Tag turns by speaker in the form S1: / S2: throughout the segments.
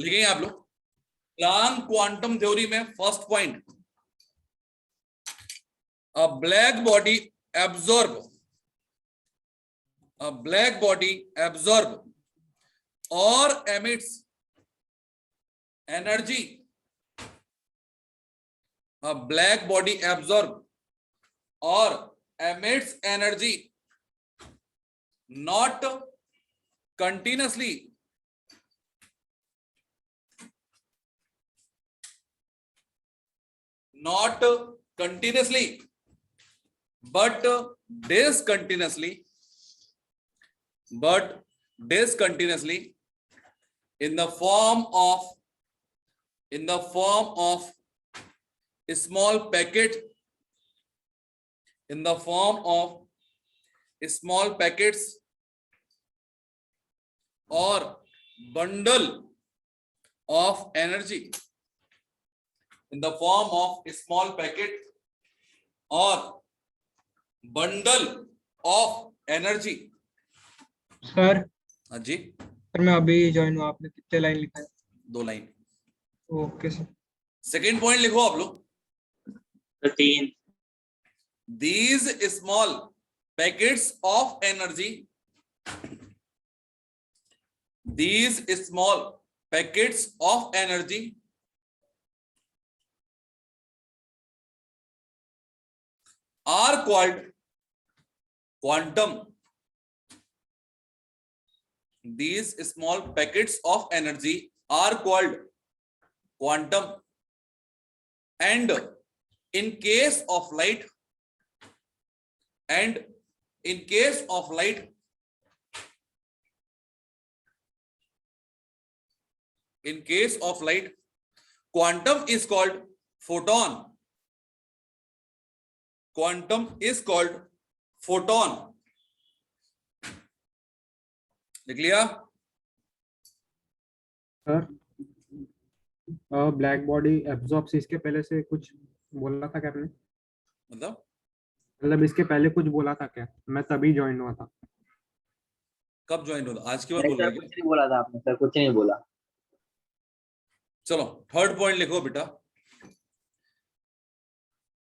S1: लिखेंगे आप लोग प्लैंक क्वांटम थ्योरी में first point, a black body absorb or emits energy. A black body absorb or emits energy not continuously but discontinuously in the form of small packets or bundle of energy, in the form of small packet or bundle of energy.
S2: Sir
S1: हाँ जी,
S2: sir मैं अभी join हुआ, आपने कितने line लिखा है?
S1: 2 line.
S2: Okay sir.
S1: Second point लिखो आप लोग
S3: 13
S1: these small packets of energy are called quantum. These small packets of energy are called quantum, and in case of light quantum is called photon. लिख लिया?
S4: Sir black body absorbs, इसके पहले से कुछ बोला था क्या आपने? मतलब इसके पहले कुछ बोला था क्या? मैं तभी ज्वाइन हुआ था।
S1: कब ज्वाइन हुआ? आज की बात
S3: नहीं
S1: बोल रहे
S3: सर,
S1: हैं?
S3: कुछ नहीं बोला था आपने सर, कुछ नहीं बोला।
S1: चलो थर्ड पॉइंट लिखो बेटा,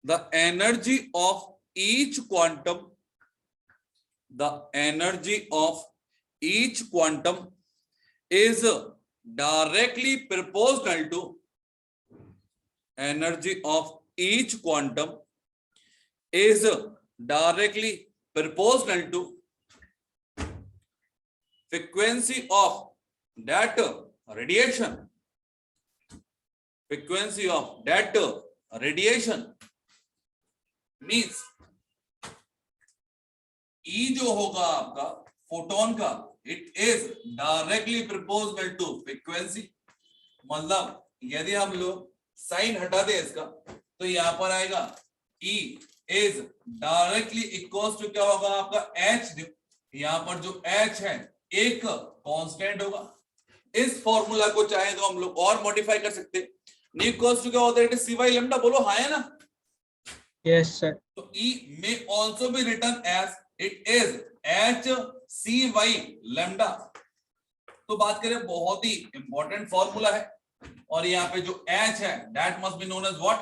S1: the energy of each quantum is directly proportional to frequency of that radiation. Means E जो होगा आपका फोटोन का, it is directly proportional to frequency. मतलब यदि हम लोग साइन हटा दें इसका तो यहां पर आएगा E is directly equals to क्या होगा आपका H। यहां पर जो H है एक कांस्टेंट होगा। इस फॉर्मूला को चाहे तो हम लोग और मॉडिफाई कर सकते हैं। इक्वल्स टू क्या होता है? It is CY lambda. बोलो हाँ है ना?
S2: Yes sir.
S1: तो E may also be written as it is HCY lambda। तो बात करें, बहुत ही इंपॉर्टेंट फॉर्मूला है। और यहाँ पे जो H है that must be known as what?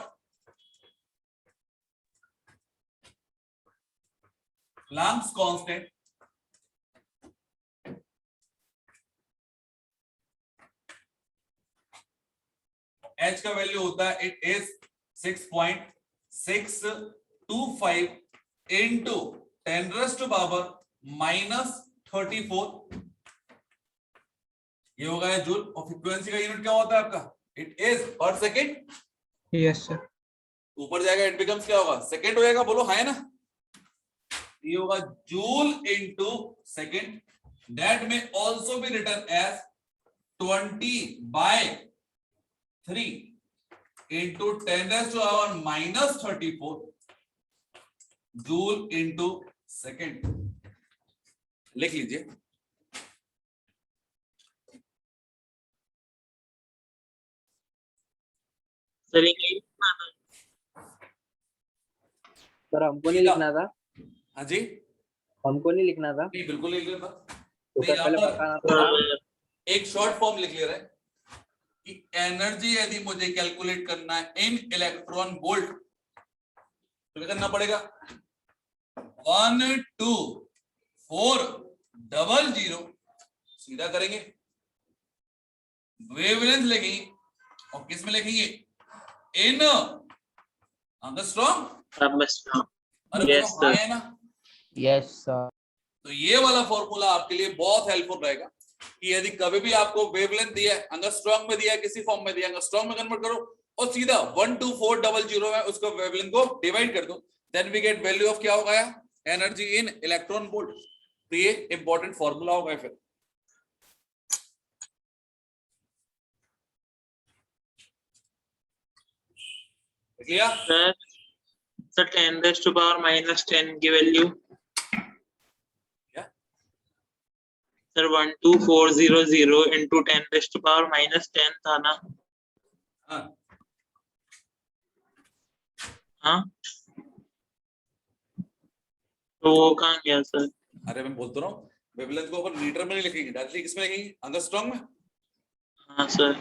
S1: Planck's constant। H का वैल्यू होता है it is 6.625 into 10 raised to power -34। ये होगा जूल। और फ्रीक्वेंसी का यूनिट क्या होता है आपका? इट इज पर सेकेंड।
S2: Yes sir.
S1: ऊपर जाएगा इट बिकम्स क्या होगा? सेकेंड हो जाएगा। बोलो हाँ है ना? ये होगा जूल इनटू सेकेंड। दैट में also be written as 20/3 into 10 raised to power -34 joule into second. लिख लीजिए।
S3: सर हमको नहीं लिखना था।
S1: हाँ जी,
S3: हमको नहीं लिखना था।
S1: नहीं बिल्कुल नहीं लिखना था।
S3: तो
S1: तो यहाँ
S3: पहले
S1: पर
S3: बताना था।
S1: एक शॉर्ट फॉर्म लिख ले रहे हैं। कि एनर्जी यदि मुझे कैलकुलेट करना है इन इलेक्ट्रॉन वोल्ट तो क्या करना पड़ेगा 12400 सीधा करेंगे, वेवलेंथ लिखेंगे और किस में लिखेंगे इन एंगस्ट्रॉम। अरे
S3: Yes,
S1: बोलो हाँ
S3: sir.
S1: है ना।
S3: Yes, sir.
S1: तो ये वाला फॉर्मूला आपके लिए बहुत हेल्पफुल रहेगा कि यदि कभी भी आपको वेवलेंथ दिया है, एंगस्ट्रॉम में दिया है, किसी फॉर्म में दिया है, एंगस्ट्रॉम में कन्वर्ट करो और सीधा 12400 है उसको वेवलेंथ को डिवाइड कर दो, then we get value of क्या होगा एनर्जी इन इलेक्ट्रॉन वोल्ट। तो ये इंपॉर्टेंट फॉर्मूला होगा फिर। क्लियर
S5: सर 10⁻⁻10 की वैल्यू
S1: क्या
S5: सर 12400 इंटू 10⁻⁻10 था ना।
S1: हाँ
S5: हाँ तो वो कहाँ गया सर।
S1: अरे मैं बोलता रहा हूँ वेवलेंथ को अपन मीटर में नहीं लिखेंगे, डायरेक्टली किसमें लिखेंगे एंगस्ट्रॉम में।
S5: हाँ सर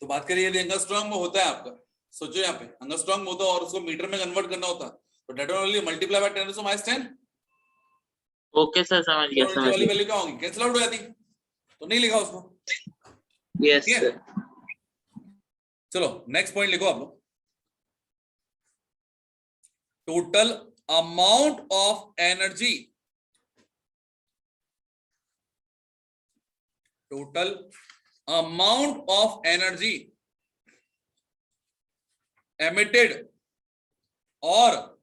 S1: तो बात करिए यदि एंगस्ट्रॉम में होता है आपका, सोचो यहाँ पे एंगस्ट्रॉम में होता है और उसको मीटर में कन्वर्ट करना होता तो that only multiply by 10⁻10
S5: okay sir समझ गया
S1: और
S5: समझ
S1: वाली
S5: गया।
S1: वैल्यू क्या होगी कैंसिल आउट हो जाती, तो नहीं लिखा उसको।
S5: यस
S1: ठीक है
S5: सर।
S1: चलो नेक्स्ट पॉइंट लिखो आप लोग, total amount of energy, total amount of energy emitted और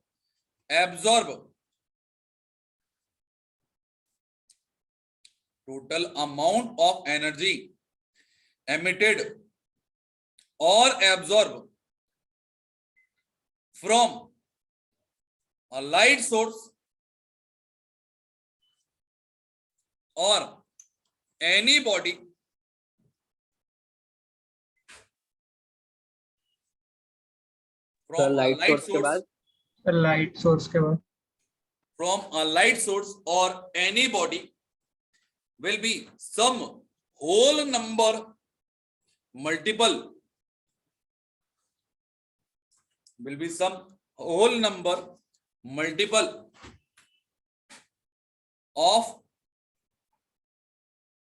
S1: absorb, total amount of energy emitted और absorb from a light source or any body
S3: Sir,
S1: from a
S3: light
S1: light
S3: source के
S1: source,
S3: बाद
S2: light source के बाद
S1: from a light source or any body will be some whole number multiple, will be some whole number multiple of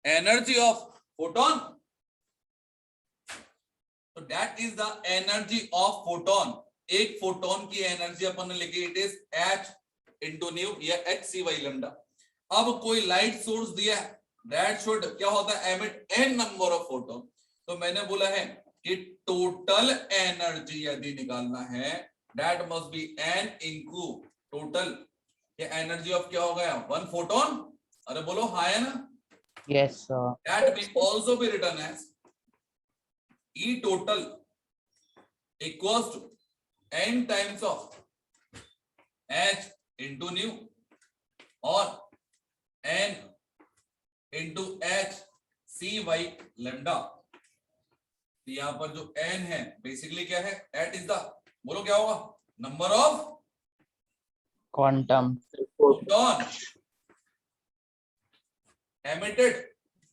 S1: energy of photon. So that is the energy of photon. एक photon की energy अपन ने लिखी it is h into new या h c y lambda. अब कोई light source दिया है that should क्या होता है emit n number of photon. तो मैंने बोला है कि टोटल एनर्जी यदि निकालना है that must B n into total, ये एनर्जी ऑफ क्या हो गया वन फोटोन। अरे बोलो हाँ है ना।
S3: yes sir.
S1: That may also be written as E total equals to n times of h into nu or n into h c y lambda। यहाँ पर जो n है बेसिकली क्या है that is the, बोलो क्या होगा number of
S3: Quantum.
S1: photon emitted,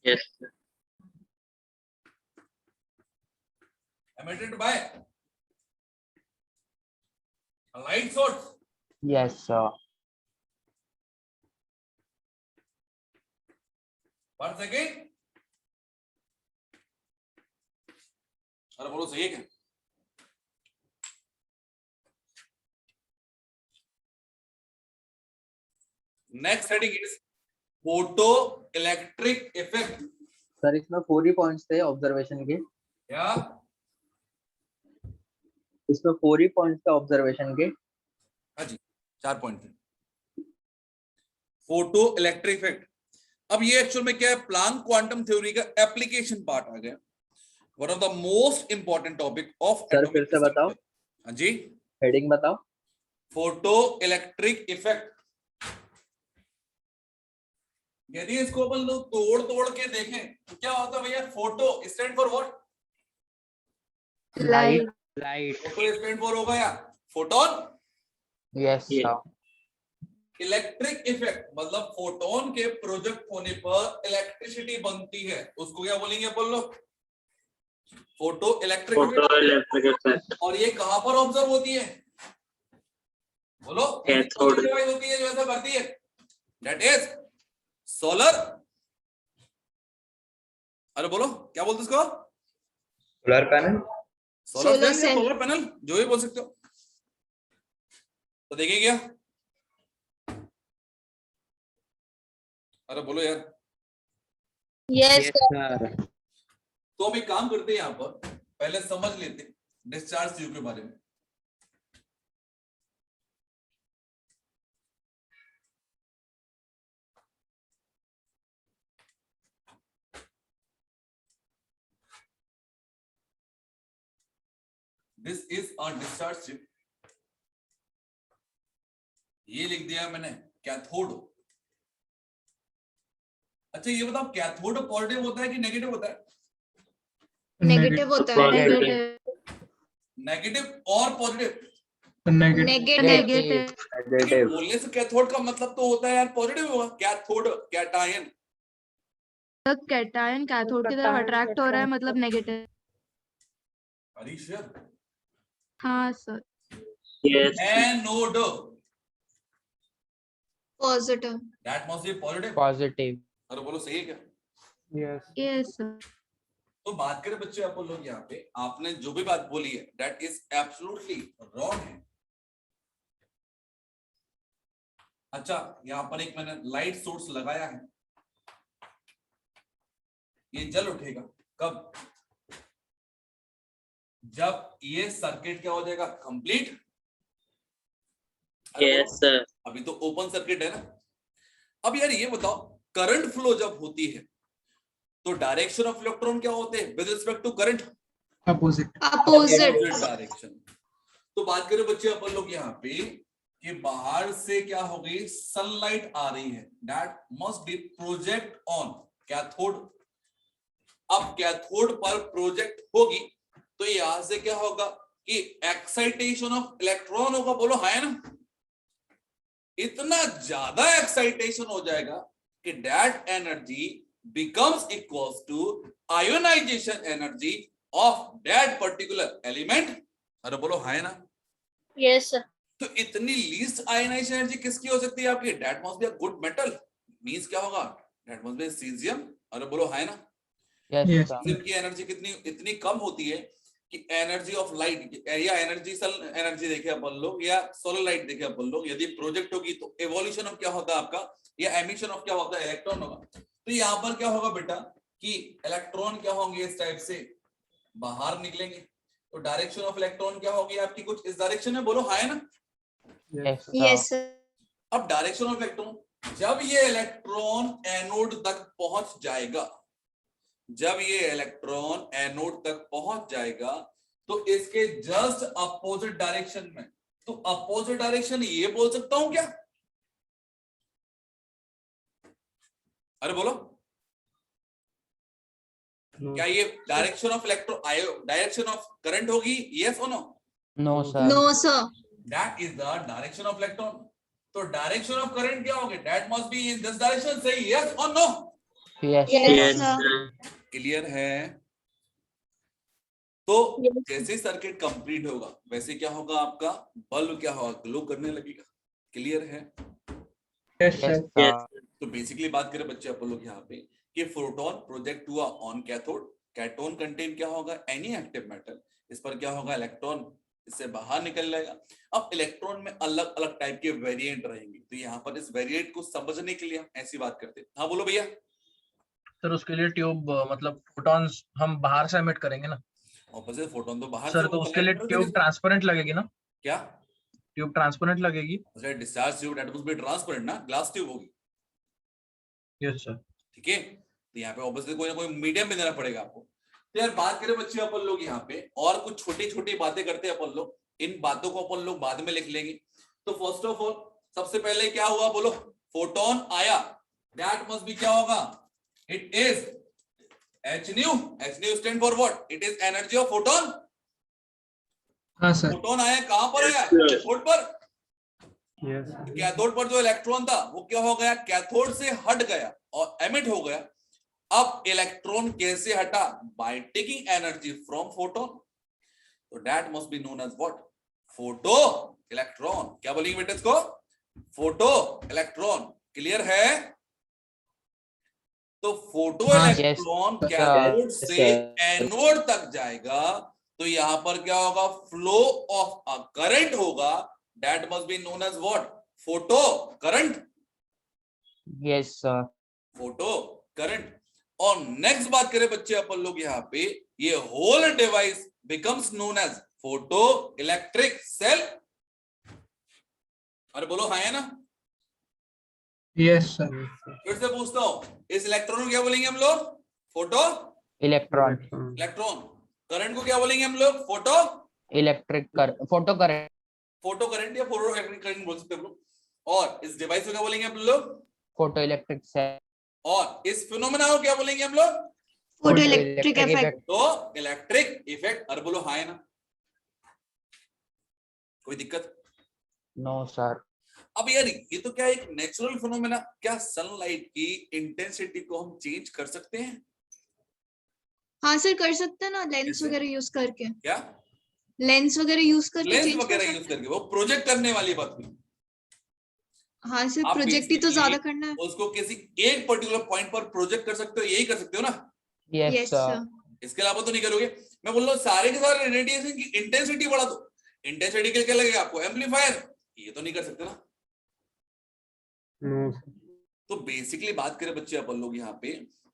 S5: yes sir.
S1: emitted by a light source।
S3: Yes sir.
S1: Once again, अरे बोलो सही है क्या। Next heading is photo electric effect.
S3: Sir इसमें 4 ही पॉइंट्स थे ऑब्जर्वेशन के,
S1: क्या
S3: इसमें 4 ही पॉइंट्स थे ऑब्जर्वेशन के।
S1: हाँ जी 4 पॉइंट थे फोटो इलेक्ट्रिक इफेक्ट। अब ये एक्चुअल में क्या है प्लांक क्वांटम थ्योरी का एप्लीकेशन पार्ट आ गया, one of the most important topic of
S3: sir फिर से बताओ,
S1: हाँ जी
S3: हेडिंग बताओ।
S1: Photo electric effect. यदि इसको अपन लोग तोड़ के देखें तो क्या होता है भैया photo stand for what,
S3: light.
S1: Photo stand for होगा या photon.
S3: Yes
S5: Yes.
S3: Sir.
S1: Electric effect मतलब फोटोन के प्रोजेक्ट होने पर इलेक्ट्रिसिटी बनती है, उसको क्या बोलेंगे अपन लोग photo electric
S5: photo electric effect,
S1: और ये कहां पर ऑब्जर्व होती है? बोलो
S5: Cathode.
S1: डिवाइस होती है जो ऐसा करती है, दैट इज सोलर, अरे बोलो क्या बोलते इसको?
S3: Solar panel.
S1: Solar
S6: Solar
S1: cell या
S6: cell.
S1: सोलर पैनल, जो भी बोल सकते हो। तो देखिए क्या, अरे बोलो यार।
S6: Yes,
S3: sir.
S1: तो हम एक काम करते हैं, यहाँ पर पहले समझ लेते हैं डिस्चार्ज ट्यूब के बारे में। This is a discharge tube, ये लिख दिया मैंने कैथोड। अच्छा ये बताओ, कैथोड पॉजिटिव होता है कि नेगेटिव होता है?
S6: negative होता है.
S5: Positive.
S1: नेगेटिव और पॉजिटिव?
S2: नेगेटिव।
S6: Negative.
S3: नेगेटिव।
S1: बोलने से कैथोड का मतलब तो होता है यार पॉजिटिव होगा, कैथोड कैटायन।
S7: कैटायन कैथोड की तरफ अट्रैक्ट हो रहा है, मतलब नेगेटिव।
S1: अरे श्योर।
S7: हाँ sir.
S5: Yes.
S1: Anode,
S6: Positive.
S1: That must B positive.
S3: Positive.
S1: अरे बोलो सही है क्या?
S4: यस।
S7: Yes sir.
S1: तो बात करें बच्चे अपन लोग यहाँ पे, आपने जो भी बात बोली है दैट इज एब्सोल्युटली रॉन्ग है। अच्छा यहाँ पर एक मैंने लाइट सोर्स लगाया है, ये जल उठेगा कब? जब ये सर्किट क्या हो जाएगा, कंप्लीट।
S5: Yes, sir.
S1: अभी तो ओपन सर्किट है ना। अब यार ये बताओ, करंट फ्लो जब होती है तो डायरेक्शन ऑफ इलेक्ट्रॉन क्या होते हैं with respect to current?
S2: Opposite.
S6: Opposite.
S1: Direction. तो बात करें बच्चे अपन लोग यहाँ पे कि बाहर से क्या हो गई, सनलाइट आ रही है, that must B project on cathode. अब कैथोड पर प्रोजेक्ट होगी तो यहां से क्या होगा कि एक्साइटेशन ऑफ इलेक्ट्रॉन होगा, बोलो है ना? इतना ज्यादा एक्साइटेशन हो जाएगा कि that energy becomes equals to ionization energy of that particular element। अरे बोलो है ना?
S6: Yes, sir.
S1: तो इतनी लीस्ट आयनाइजेशन एनर्जी किसकी हो सकती है आपकी? That must be a good metal, means क्या होगा? That must B caesium. अरे बोलो है ना?
S3: Yes
S2: Yes.
S3: सर।
S1: सीजियम की एनर्जी कितनी इतनी कम होती है कि एनर्जी ऑफ लाइट या एनर्जी सल एनर्जी देखे अपन लोग या सोलर लाइट देखे अपन लोग, यदि प्रोजेक्ट होगी तो एवोल्यूशन ऑफ क्या होता है आपका, या एमिशन ऑफ क्या होता है, इलेक्ट्रॉन होगा। तो यहाँ पर क्या होगा बेटा कि इलेक्ट्रॉन क्या होंगे, इस टाइप से बाहर निकलेंगे। तो डायरेक्शन ऑफ इलेक्ट्रॉन क्या होगी आपकी, कुछ इस डायरेक्शन में, बोलो है ना?
S3: Yes
S6: Yes, sir.
S1: अब डायरेक्शन ऑफ इलेक्ट्रॉन, जब ये इलेक्ट्रॉन एनोड तक पहुंच जाएगा, जब ये इलेक्ट्रॉन एनोड तक पहुंच जाएगा तो इसके जस्ट अपोजिट डायरेक्शन में, तो अपोजिट डायरेक्शन ये बोल सकता हूं क्या? अरे बोलो, क्या ये direction of electro direction of current होगी, यस और no?
S3: No sir.
S6: No, sir.
S1: That is the direction of electron. तो डायरेक्शन ऑफ करंट क्या होगी, that must be in this direction, सही यस और no?
S3: Yes
S6: Yes,
S5: Yes,
S6: sir.
S5: sir.
S1: Clear है? तो
S6: Yes.
S1: जैसे सर्किट कंप्लीट होगा वैसे क्या होगा, आपका बल्ब क्या होगा, ग्लो करने लगेगा। क्लियर है?
S2: Yes
S3: yes
S2: sir.
S3: सर।
S1: तो बेसिकली बात करें बच्चे अपन लोग यहाँ पे कि फोटोन प्रोजेक्ट हुआ ऑन कैथोड, कैटोन कंटेन क्या होगा, एनी एक्टिव मेटल, इस पर क्या होगा, इलेक्ट्रॉन इससे बाहर निकल जाएगा। अब इलेक्ट्रॉन में अलग अलग टाइप के वेरिएंट रहेंगे, तो यहाँ पर इस वेरिएंट को समझने के लिए हम ऐसी बात करते हैं। हाँ बोलो भैया।
S8: सर उसके लिए ट्यूब मतलब फोटॉन्स हम बाहर से एमिट करेंगे ना
S1: ऑपोजिट फोटोन तो बाहर
S8: सर,
S1: से
S8: तो
S1: होगा,
S8: उसके लिए
S1: collector
S8: ट्यूब
S1: से-
S8: ट्रांसपेरेंट लगेगी ना?
S1: क्या
S8: ट्यूब ट्रांसपेरेंट लगेगी?
S1: Discharge tube that must be transparent ना, ग्लास ट्यूब होगी।
S8: Yes sir.
S1: ठीक है, तो यहाँ पे ऑब्वियसली कोई ना कोई मीडियम भी देना पड़ेगा आपको। तो यार बात करें बच्चे अपन लोग यहाँ पे और कुछ छोटी छोटी बातें करते हैं अपन लोग, इन बातों को अपन लोग बाद में लिख लेंगे। तो फर्स्ट ऑफ ऑल सबसे पहले क्या हुआ बोलो, फोटोन आया, दैट मस्ट बी क्या होगा, it is h nu stand for what, it is energy of photon.
S2: हाँ सर।
S1: फोटोन आया कहां पर आया,
S5: Yes, sir.
S1: कैथोड पर।
S4: यस
S1: कैथोड पर जो इलेक्ट्रॉन था वो क्या हो गया, कैथोड से हट गया और एमिट हो गया, अब इलेक्ट्रॉन कैसे हटा? By taking energy from photon, तो that must be known as what? Photo electron. क्या बोलेंगे बेटे इसको? Photo electron. क्लियर है? तो फोटो
S2: हाँ,
S1: इलेक्ट्रॉन
S3: yes,
S1: कैथोड
S5: sir.
S1: से एनोड तक जाएगा, तो यहां पर क्या होगा? फ्लो ऑफ अ करंट होगा, that must be known as what? Photo current.
S3: Yes, sir.
S1: Photo current. और नेक्स्ट बात करें बच्चे अपन लोग यहाँ पे, ये whole device becomes known as photo electric cell. अरे बोलो हाँ है ना?
S2: Yes, sir.
S1: फिर से पूछता हूं, इस इलेक्ट्रॉन को क्या बोलेंगे हम लोग? Photo
S3: Electron.
S1: इलेक्ट्रॉन। करंट को क्या बोलेंगे हम लोग? Photo
S3: Electric current. Photo current.
S1: Photo current या फोटो इलेक्ट्रिक करंट बोल सकते हैं हम लोग। और इस डिवाइस को क्या बोलेंगे हम लोग?
S3: Photoelectric cell.
S1: और इस फिनोमेना को क्या बोलेंगे हम लोग?
S6: Photo electric effect.
S1: तो इलेक्ट्रिक इफेक्ट। अरे बोलो हाँ है ना? कोई दिक्कत?
S3: No, sir.
S1: अब यार ये तो क्या एक नेचुरल फिनोमेना, क्या सनलाइट की इंटेंसिटी को हम चेंज कर सकते हैं?
S6: हाँ सर कर सकते हैं ना, लेंस
S1: कैसे?
S6: वगैरह यूज करके।
S1: क्या
S6: लेंस वगैरह यूज करके
S1: लेंस
S6: चेंज कर
S1: वगैरह
S6: सकते
S1: यूज करके? वो प्रोजेक्ट करने वाली बात हुई।
S6: हैं। हाँ सर
S1: आप
S6: प्रोजेक्ट ही तो
S1: basically
S6: ज्यादा करना है।
S1: उसको किसी एक पर्टिकुलर पॉइंट पर प्रोजेक्ट कर सकते हो, यही कर सकते हो ना?
S3: Yes,
S6: yes
S3: sir.
S6: सर।
S1: इसके अलावा तो नहीं करोगे। मैं बोल रहा हूँ सारे के सारे रेडिएशन की इंटेंसिटी बढ़ा दो। इंटेंसिटी के लिए क्या लगेगा आपको? एम्पलीफायर। ये तो नहीं कर सकते ना।
S4: नो
S1: तो बेसिकली बात करें बच्चे अपन लोग यहाँ पे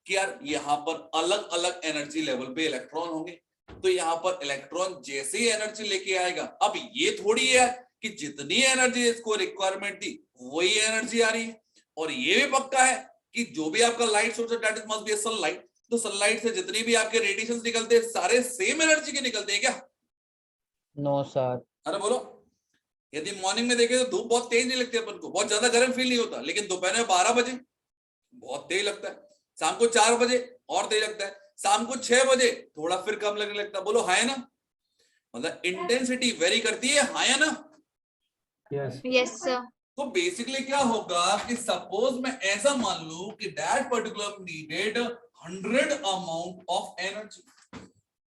S1: कि यार यहाँ पर अलग अलग एनर्जी लेवल पे इलेक्ट्रॉन होंगे, तो यहाँ पर इलेक्ट्रॉन जैसे ही एनर्जी लेके आएगा, अब ये थोड़ी है कि जितनी एनर्जी इसको रिक्वायरमेंट थी वही एनर्जी आ रही है। और ये भी पक्का है कि जो भी आपका लाइट सोर्स है that is must be sunlight, तो सनलाइट से जितनी भी आपके रेडिएशन निकलते हैं सारे सेम एनर्जी के निकलते हैं क्या?
S3: No, sir.
S1: अरे बोलो, यदि मॉर्निंग में देखें तो धूप बहुत तेज नहीं लगती अपन को, बहुत ज्यादा गर्म फील नहीं होता, लेकिन दोपहर में 12 बजे बहुत तेज लगता है, शाम को 4 बजे और तेज लगता है, शाम को 6 बजे थोड़ा फिर कम लगने लगता है। बोलो हाँ है ना? मतलब इंटेंसिटी वेरी करती है, हाँ है ना?
S4: Yes
S6: yes sir.
S1: तो बेसिकली क्या होगा कि सपोज मैं ऐसा मान लूं कि that particular needed 100 amount of energy,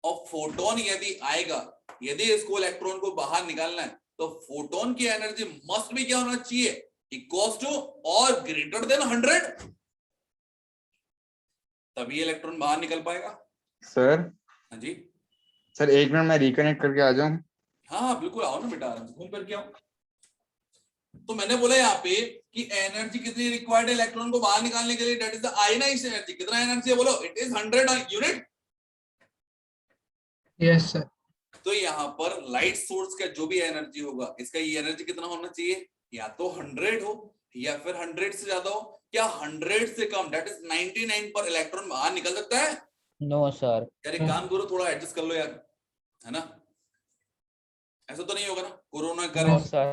S1: और फोटोन यदि आएगा, यदि इसको इलेक्ट्रॉन को बाहर निकालना है, तो फोटोन की एनर्जी मस्ट भी क्या होना चाहिए? इक्वल्स टू और ग्रेटर देन 100, तभी इलेक्ट्रॉन बाहर निकल पाएगा।
S9: सर
S1: हाँ जी,
S9: सर 1 मिनट मैं रिकनेक्ट करके आ जाऊं?
S1: हाँ बिल्कुल आओ ना बेटा, आराम से घूम करके आओ। तो मैंने बोला यहाँ पे कि एनर्जी कितनी रिक्वायर्ड है इलेक्ट्रॉन को बाहर निकालने के लिए? That is the ionization energy. कितना एनर्जी है बोलो? It is 100 unit.
S2: Yes, sir.
S1: तो यहाँ पर लाइट सोर्स का जो भी एनर्जी होगा, इसका ये एनर्जी कितना होना चाहिए? या तो 100 हो या फिर 100 से ज्यादा हो। क्या 100 से कम दैट इज 99 पर इलेक्ट्रॉन बाहर निकल सकता है?
S3: No, sir.
S1: यार एक काम करो, थोड़ा एडजस्ट कर लो यार, है ना? ऐसा तो नहीं होगा ना? कोरोना
S3: No,
S1: करो,
S3: sir.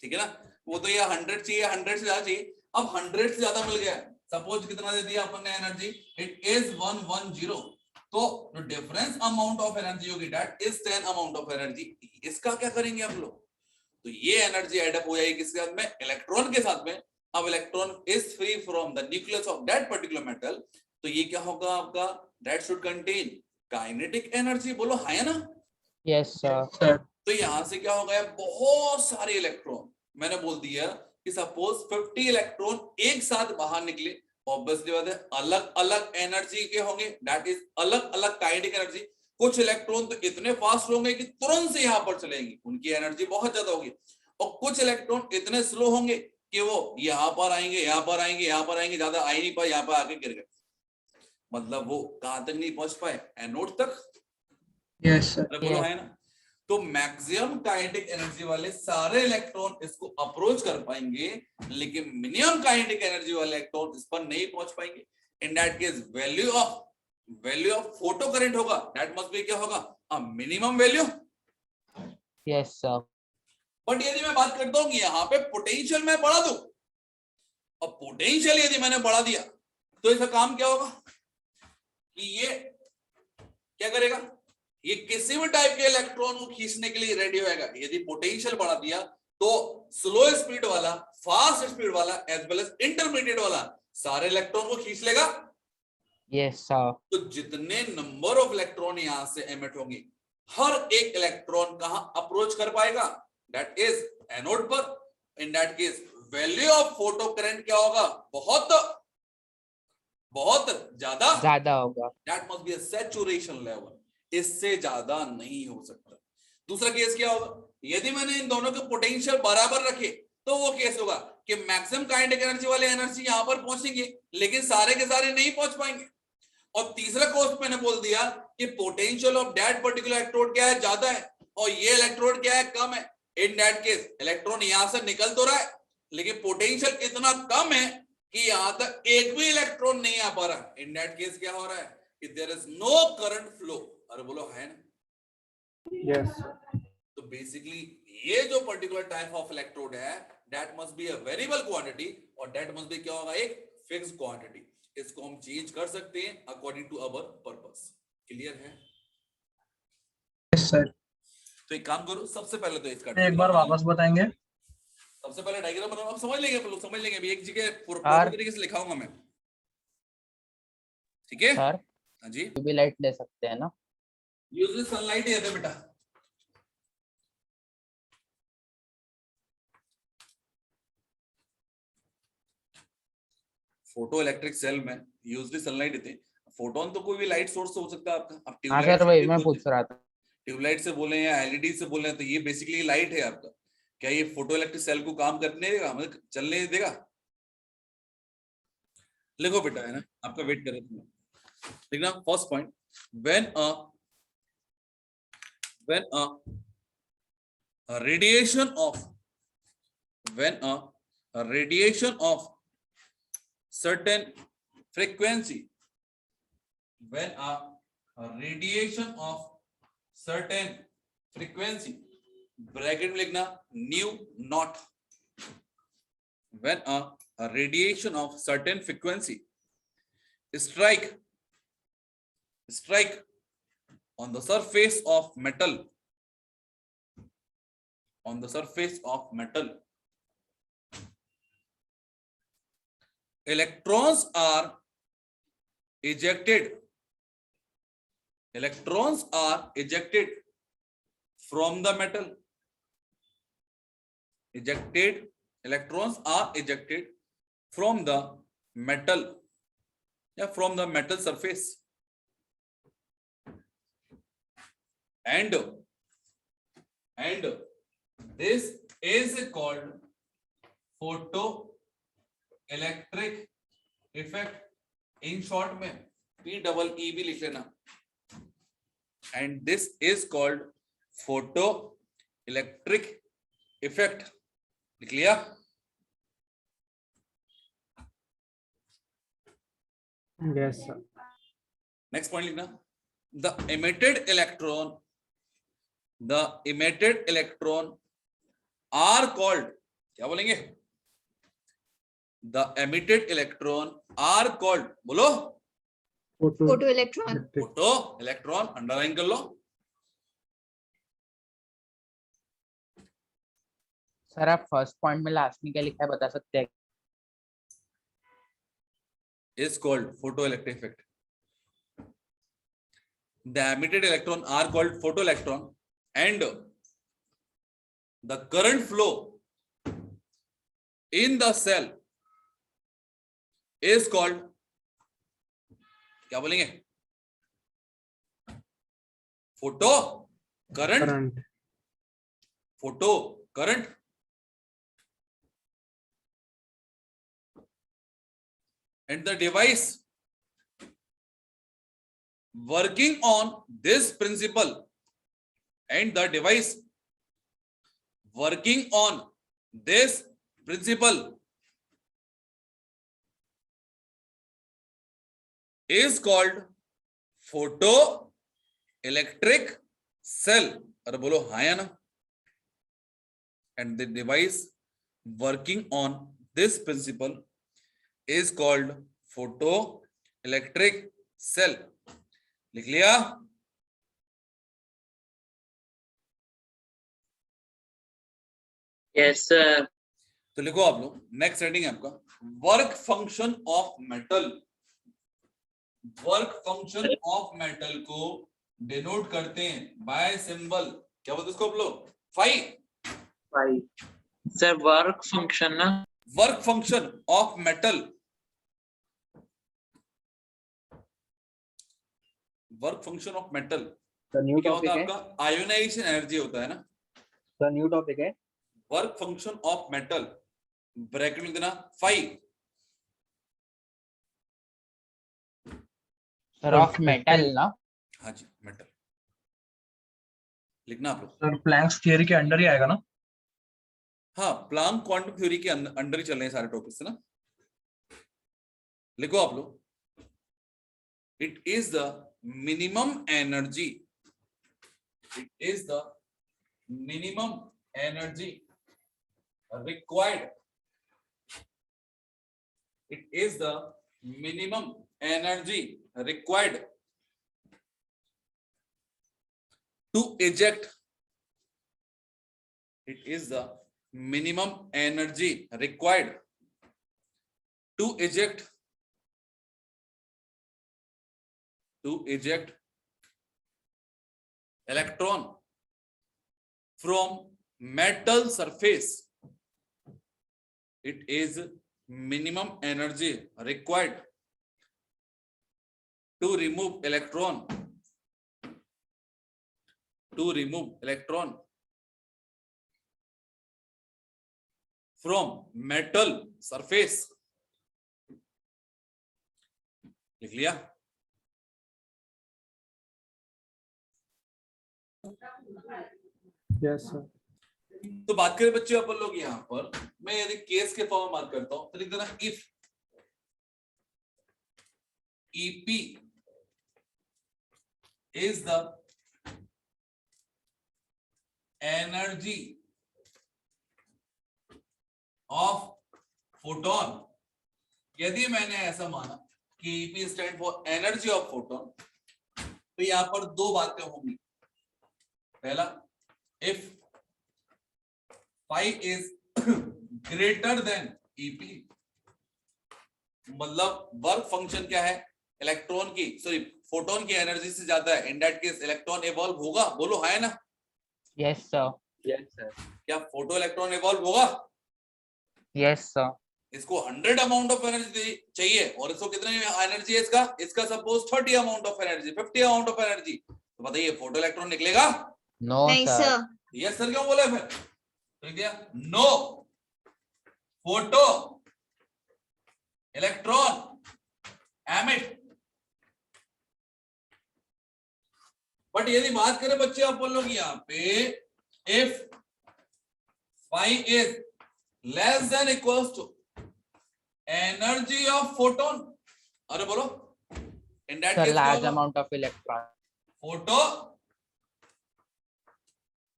S1: ठीक है ना? वो तो ये 100 चाहिए, 100 से ज्यादा चाहिए। अब 100 से ज्यादा मिल गया, सपोज कितना दे दिया अपन ने एनर्जी? It is 110। तो जो डिफरेंस अमाउंट ऑफ एनर्जी होगी that is 10 amount of energy. इसका क्या करेंगे आप लोग? तो ये एनर्जी एड अप हो जाएगी किसके साथ में? इलेक्ट्रॉन के साथ में। अब electron is free from the nucleus of that particular metal, तो ये क्या होगा आपका? That should contain kinetic energy. बोलो हाँ है ना?
S3: Yes, sir.
S2: Sir.
S1: तो यहां से क्या होगा? बहुत सारे इलेक्ट्रॉन, मैंने बोल दिया कि सपोज 50 इलेक्ट्रॉन एक साथ बाहर निकले, ऑब्वियसली बात है अलग अलग एनर्जी के होंगे, दैट इज अलग अलग काइनेटिक एनर्जी। कुछ इलेक्ट्रॉन तो इतने फास्ट होंगे कि तुरंत से यहां पर चलेंगे, उनकी एनर्जी बहुत ज्यादा होगी। और कुछ इलेक्ट्रॉन इतने स्लो होंगे कि वो यहां पर आएंगे, यहां पर आएंगे, यहां पर आएंगे, ज्यादा आ ही नहीं पाए, यहां पर आके गिर गए, मतलब वो कहां तक नहीं पहुंच पाए? एनोड तक।
S2: Yes, sir.
S1: अरे बोलो है ना? तो मैक्सिमम काइनेटिक एनर्जी वाले सारे इलेक्ट्रॉन इसको अप्रोच कर पाएंगे, लेकिन मिनिमम काइनेटिक एनर्जी वाले इलेक्ट्रॉन इस पर नहीं पहुंच पाएंगे। In that case value of photo current होगा दैट मस्ट बी क्या होगा? A minimum value.
S3: Yes, sir.
S1: But यदि मैं बात करता हूं कि यहाँ पे पोटेंशियल मैं बढ़ा दूं, और पोटेंशियल यदि मैंने बढ़ा दिया, तो इसका काम क्या होगा कि ये क्या करेगा? ये किसी भी टाइप के इलेक्ट्रॉन को खींचने के लिए रेडी होएगा। यदि पोटेंशियल बढ़ा दिया तो स्लो स्पीड वाला, फास्ट स्पीड वाला, एज वेल एज इंटरमीडिएट वाला सारे इलेक्ट्रॉन को खींच लेगा।
S3: Yes, sir.
S1: तो जितने नंबर ऑफ इलेक्ट्रॉन यहां से एमिट होंगे, हर एक इलेक्ट्रॉन कहां अप्रोच कर पाएगा? दैट इज एनोड पर. इन that case value of photo current क्या होगा? बहुत बहुत ज्यादा
S3: होगा.
S1: That must be a saturation level. इससे ज्यादा नहीं हो सकता. दूसरा केस क्या होगा? यदि मैंने इन दोनों के पोटेंशियल बराबर रखे तो वो केस होगा कि मैक्सिमम काइनेटिक एनर्जी वाले एनर्जी यहां पर पहुंचेंगे, लेकिन सारे के सारे नहीं पहुंच पाएंगे. और तीसरा कोर्स मैंने बोल दिया कि potential of that particular electrode क्या है? ज्यादा है, और ये इलेक्ट्रोड क्या है? कम है. इन दैट केस इलेक्ट्रॉन यहां से निकल तो रहा है, लेकिन पोटेंशियल इतना कम है कि यहां तक एक भी इलेक्ट्रॉन नहीं आ पा रहा. इन दैट केस क्या हो रहा है कि there is no current flow. अरे बोलो है ना?
S4: Yes.
S1: तो बेसिकली ये जो पर्टिकुलर टाइप ऑफ इलेक्ट्रोड है, that must be a variable quantity, और दैट मस्ट बी क्या होगा? एक फिक्स्ड क्वांटिटी. इसको हम चेंज कर सकते हैं according to our purpose. Clear है?
S2: Yes, sir.
S1: तो एक काम करो, सबसे पहले तो इसका
S8: एक बार वापस बताएंगे.
S1: सबसे पहले डायग्राम बनाओ. आप समझ लेंगे, लोग समझ लेंगे. अभी एक जगह
S3: सर.
S1: प्रॉपर तरीके से लिखाऊंगा मैं. ठीक है?
S3: सर,
S1: हाँ जी.
S3: यूवी लाइट ले सकते हैं ना?
S1: यूजली सनलाइट ही है बेटा. फोटो इलेक्ट्रिक सेल में यूजली सनलाइट देते हैं. फोटोन तो कोई भी लाइट सोर्स हो सकता है आपका. आप
S3: हाँ
S1: ट्यूबलाइट
S3: सर, वही मैं पूछ रहा था.
S1: ट्यूबलाइट से बोले या एलईडी से बोले, तो ये बेसिकली लाइट है आपका. क्या ये फोटो इलेक्ट्रिक सेल को काम करने देगा, मतलब चलने देगा? लिखो बेटा, है ना, आपका वेट कर रहे थे. देखना first point. When a radiation of certain frequency, when a radiation of certain frequency, bracket में लिखना new not. when a radiation of certain frequency strike on the surface of metal, electrons are ejected from the metal. Electrons are ejected from the metal, from the metal surface, and this is called photoelectric effect. in short में PEE भी लिख लेना. and this is called photoelectric effect. लिख लिया?
S4: Yes, sir.
S1: Next point लिखना. the emitted electron are called, क्या बोलेंगे? the emitted electron are called, बोलो.
S6: Photo electron.
S1: Photo electron underline कर लो.
S3: सर, आप फर्स्ट पॉइंट में लास्ट में क्या लिखा है बता सकते हैं?
S1: is called photoelectric effect. The emitted electron are called photoelectron, and the current flow in the cell is called, क्या बोलेंगे? Photo current. Photo current. and the device working on this principle is called photoelectric cell. अरे बोलो हाँ या ना? and the device working on this principle is called photoelectric cell. लिख लिया?
S5: Yes, sir.
S1: तो लिखो आप लोग. नेक्स्ट हेडिंग है आपका work function of metal. Work function of metal को डिनोट करते हैं बाय सिंबल, क्या बोलते हैं उसको आप लोग, फाई।
S5: सर वर्क फंक्शन ना,
S1: work function of metal, work function of metal
S2: तो न्यू
S1: क्या होता
S2: टॉपिक
S1: है
S2: है,
S1: आपका, आयोनाइजेशन एनर्जी होता है ना।
S2: तो न्यू टॉपिक है।
S1: Work function of metal bracket में देना फाई,
S3: सर ऑफ मेटल ना।
S1: हाँ जी मेटल लिखना आप लोग।
S8: सर प्लैंक्स थियरी के अंडर ही आएगा ना?
S1: हाँ प्लांक क्वांटम थ्योरी के अंडर ही चल रहे हैं सारे टॉपिक्स ना, लिखो आप लोग। It is the minimum energy, it is the minimum energy required, it is the minimum energy required to eject, it is the minimum energy required to eject electron from metal surface. It is minimum energy required to remove electron from metal surface. लिख लिया?
S4: Yes sir.
S1: तो बात करें बच्चे अपन लोग यहाँ पर, मैं यदि केस के फॉर्म में मार्क करता हूं तो लिख देना if EP is the energy of photon, यदि मैंने ऐसा माना कि EP stand for energy of photon, तो यहां पर दो बातें होंगी। पहला, if phi is greater than EP, मतलब वर्क फंक्शन क्या है, इलेक्ट्रॉन की सॉरी फोटोन की एनर्जी से ज्यादा है, इन दैट केस इलेक्ट्रॉन इवॉल्व होगा, बोलो हाँ है ना।
S3: Yes sir.
S2: Yes sir.
S1: क्या फोटो इलेक्ट्रॉन इवॉल्व होगा?
S3: Yes sir.
S1: इसको 100 अमाउंट ऑफ एनर्जी चाहिए और इसको कितनी एनर्जी है इसका suppose 30 amount of energy, 50 amount of energy, तो बताइए फोटो इलेक्ट्रॉन निकलेगा?
S3: नो
S6: नहीं
S3: सर।
S6: सर।
S1: यस सर क्यों बोले फिर? ठीक है, no photo electron emit. But यदि बात करें बच्चे आप लोग यहाँ पे, if phi is less than equals to energy of photon, अरे बोलो in that
S3: sir
S1: case
S3: large amount of electron.
S1: Photo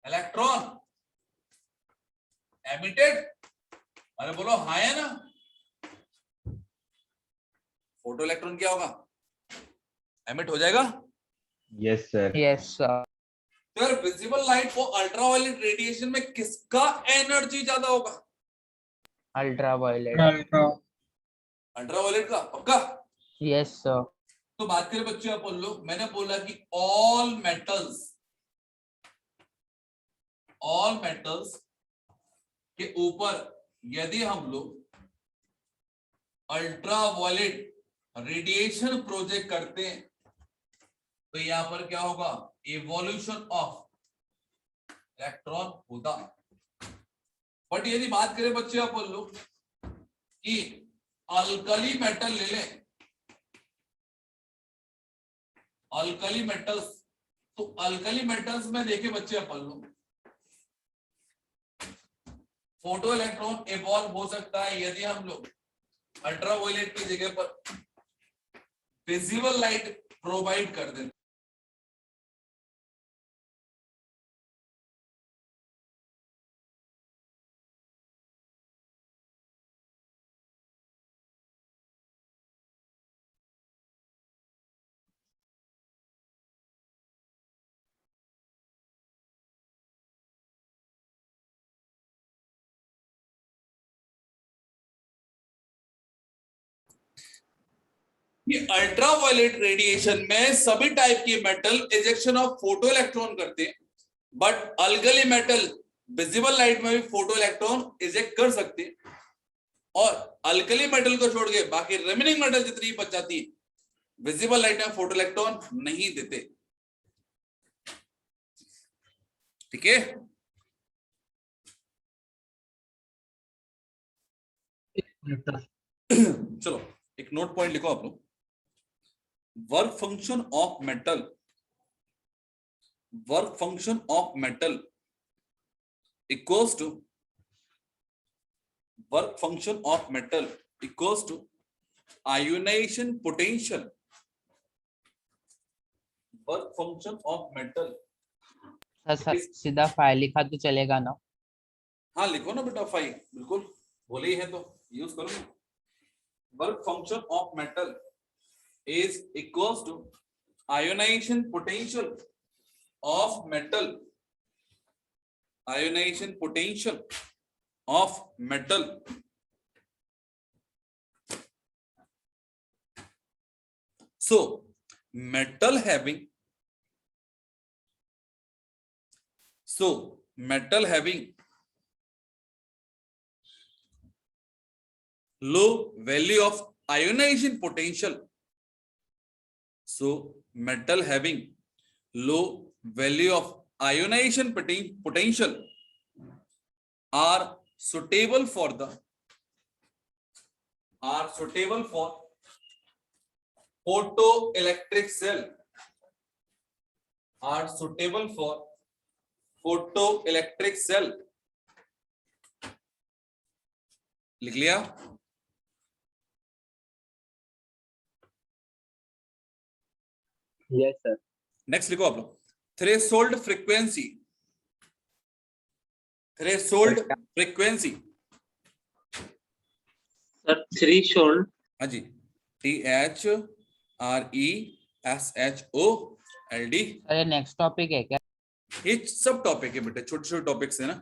S1: electron emitted, अरे बोलो हाँ है ना। फोटो इलेक्ट्रॉन क्या होगा, एमिट हो जाएगा।
S9: Yes sir.
S3: Yes sir.
S1: तो यार विजिबल लाइट और अल्ट्रावायलेट रेडिएशन में किसका एनर्जी ज्यादा होगा?
S3: अल्ट्रावायलेट।
S1: अल्ट्रावायलेट का पक्का?
S3: Yes sir.
S1: तो बात करें बच्चे अपन लोग, मैंने बोला कि ऑल मेटल्स के ऊपर यदि हम लोग अल्ट्रावायलेट रेडिएशन प्रोजेक्ट करते हैं तो यहां पर क्या होगा, इवोल्यूशन ऑफ इलेक्ट्रॉन होता। बट यदि बात करें बच्चे अपन लोग कि अल्कली मेटल ले लें, अल्कली मेटल्स, तो अल्कली मेटल्स में देखे बच्चे अपन लोग फोटो इलेक्ट्रॉन इवॉल्व हो सकता है यदि हम लोग अल्ट्रावायलेट की जगह पर विजिबल लाइट प्रोवाइड कर दें। कि अल्ट्रावायलेट रेडिएशन में सभी टाइप की metal ejection of photo electron करते हैं, but alkali metal visible light में भी फोटो इलेक्ट्रॉन इजेक्ट कर सकते हैं, और अल्कली मेटल को छोड़ के बाकी रिमेनिंग मेटल जितनी बच जाती है विजिबल लाइट में फोटो इलेक्ट्रॉन नहीं देते। ठीक है, चलो एक नोट पॉइंट लिखो आप लोग। Work function of metal, work function of metal equals to, work function of metal equals to ionization potential, work function of metal.
S3: Sir सीधा फाइल लिखा तो चलेगा ना?
S1: हाँ लिखो ना बेटा, फाइव बिल्कुल बोले ही है तो यूज करो ना। Work function of metal is equals to ionization potential of metal, ionization potential of metal so metal having low value of ionization potential, so metal having low value of ionization potential are suitable for photoelectric cell, are suitable for photoelectric cell। लिख लिया?
S2: Yes, sir.
S1: Next लिखो आप लोग, threshold frequency, threshold frequency.
S5: Sir threshold,
S1: हाँ जी, THRESHOLD।
S3: Sir ये next topic है क्या?
S1: ये सब टॉपिक है बेटे, छोटे छोटे टॉपिक्स है ना।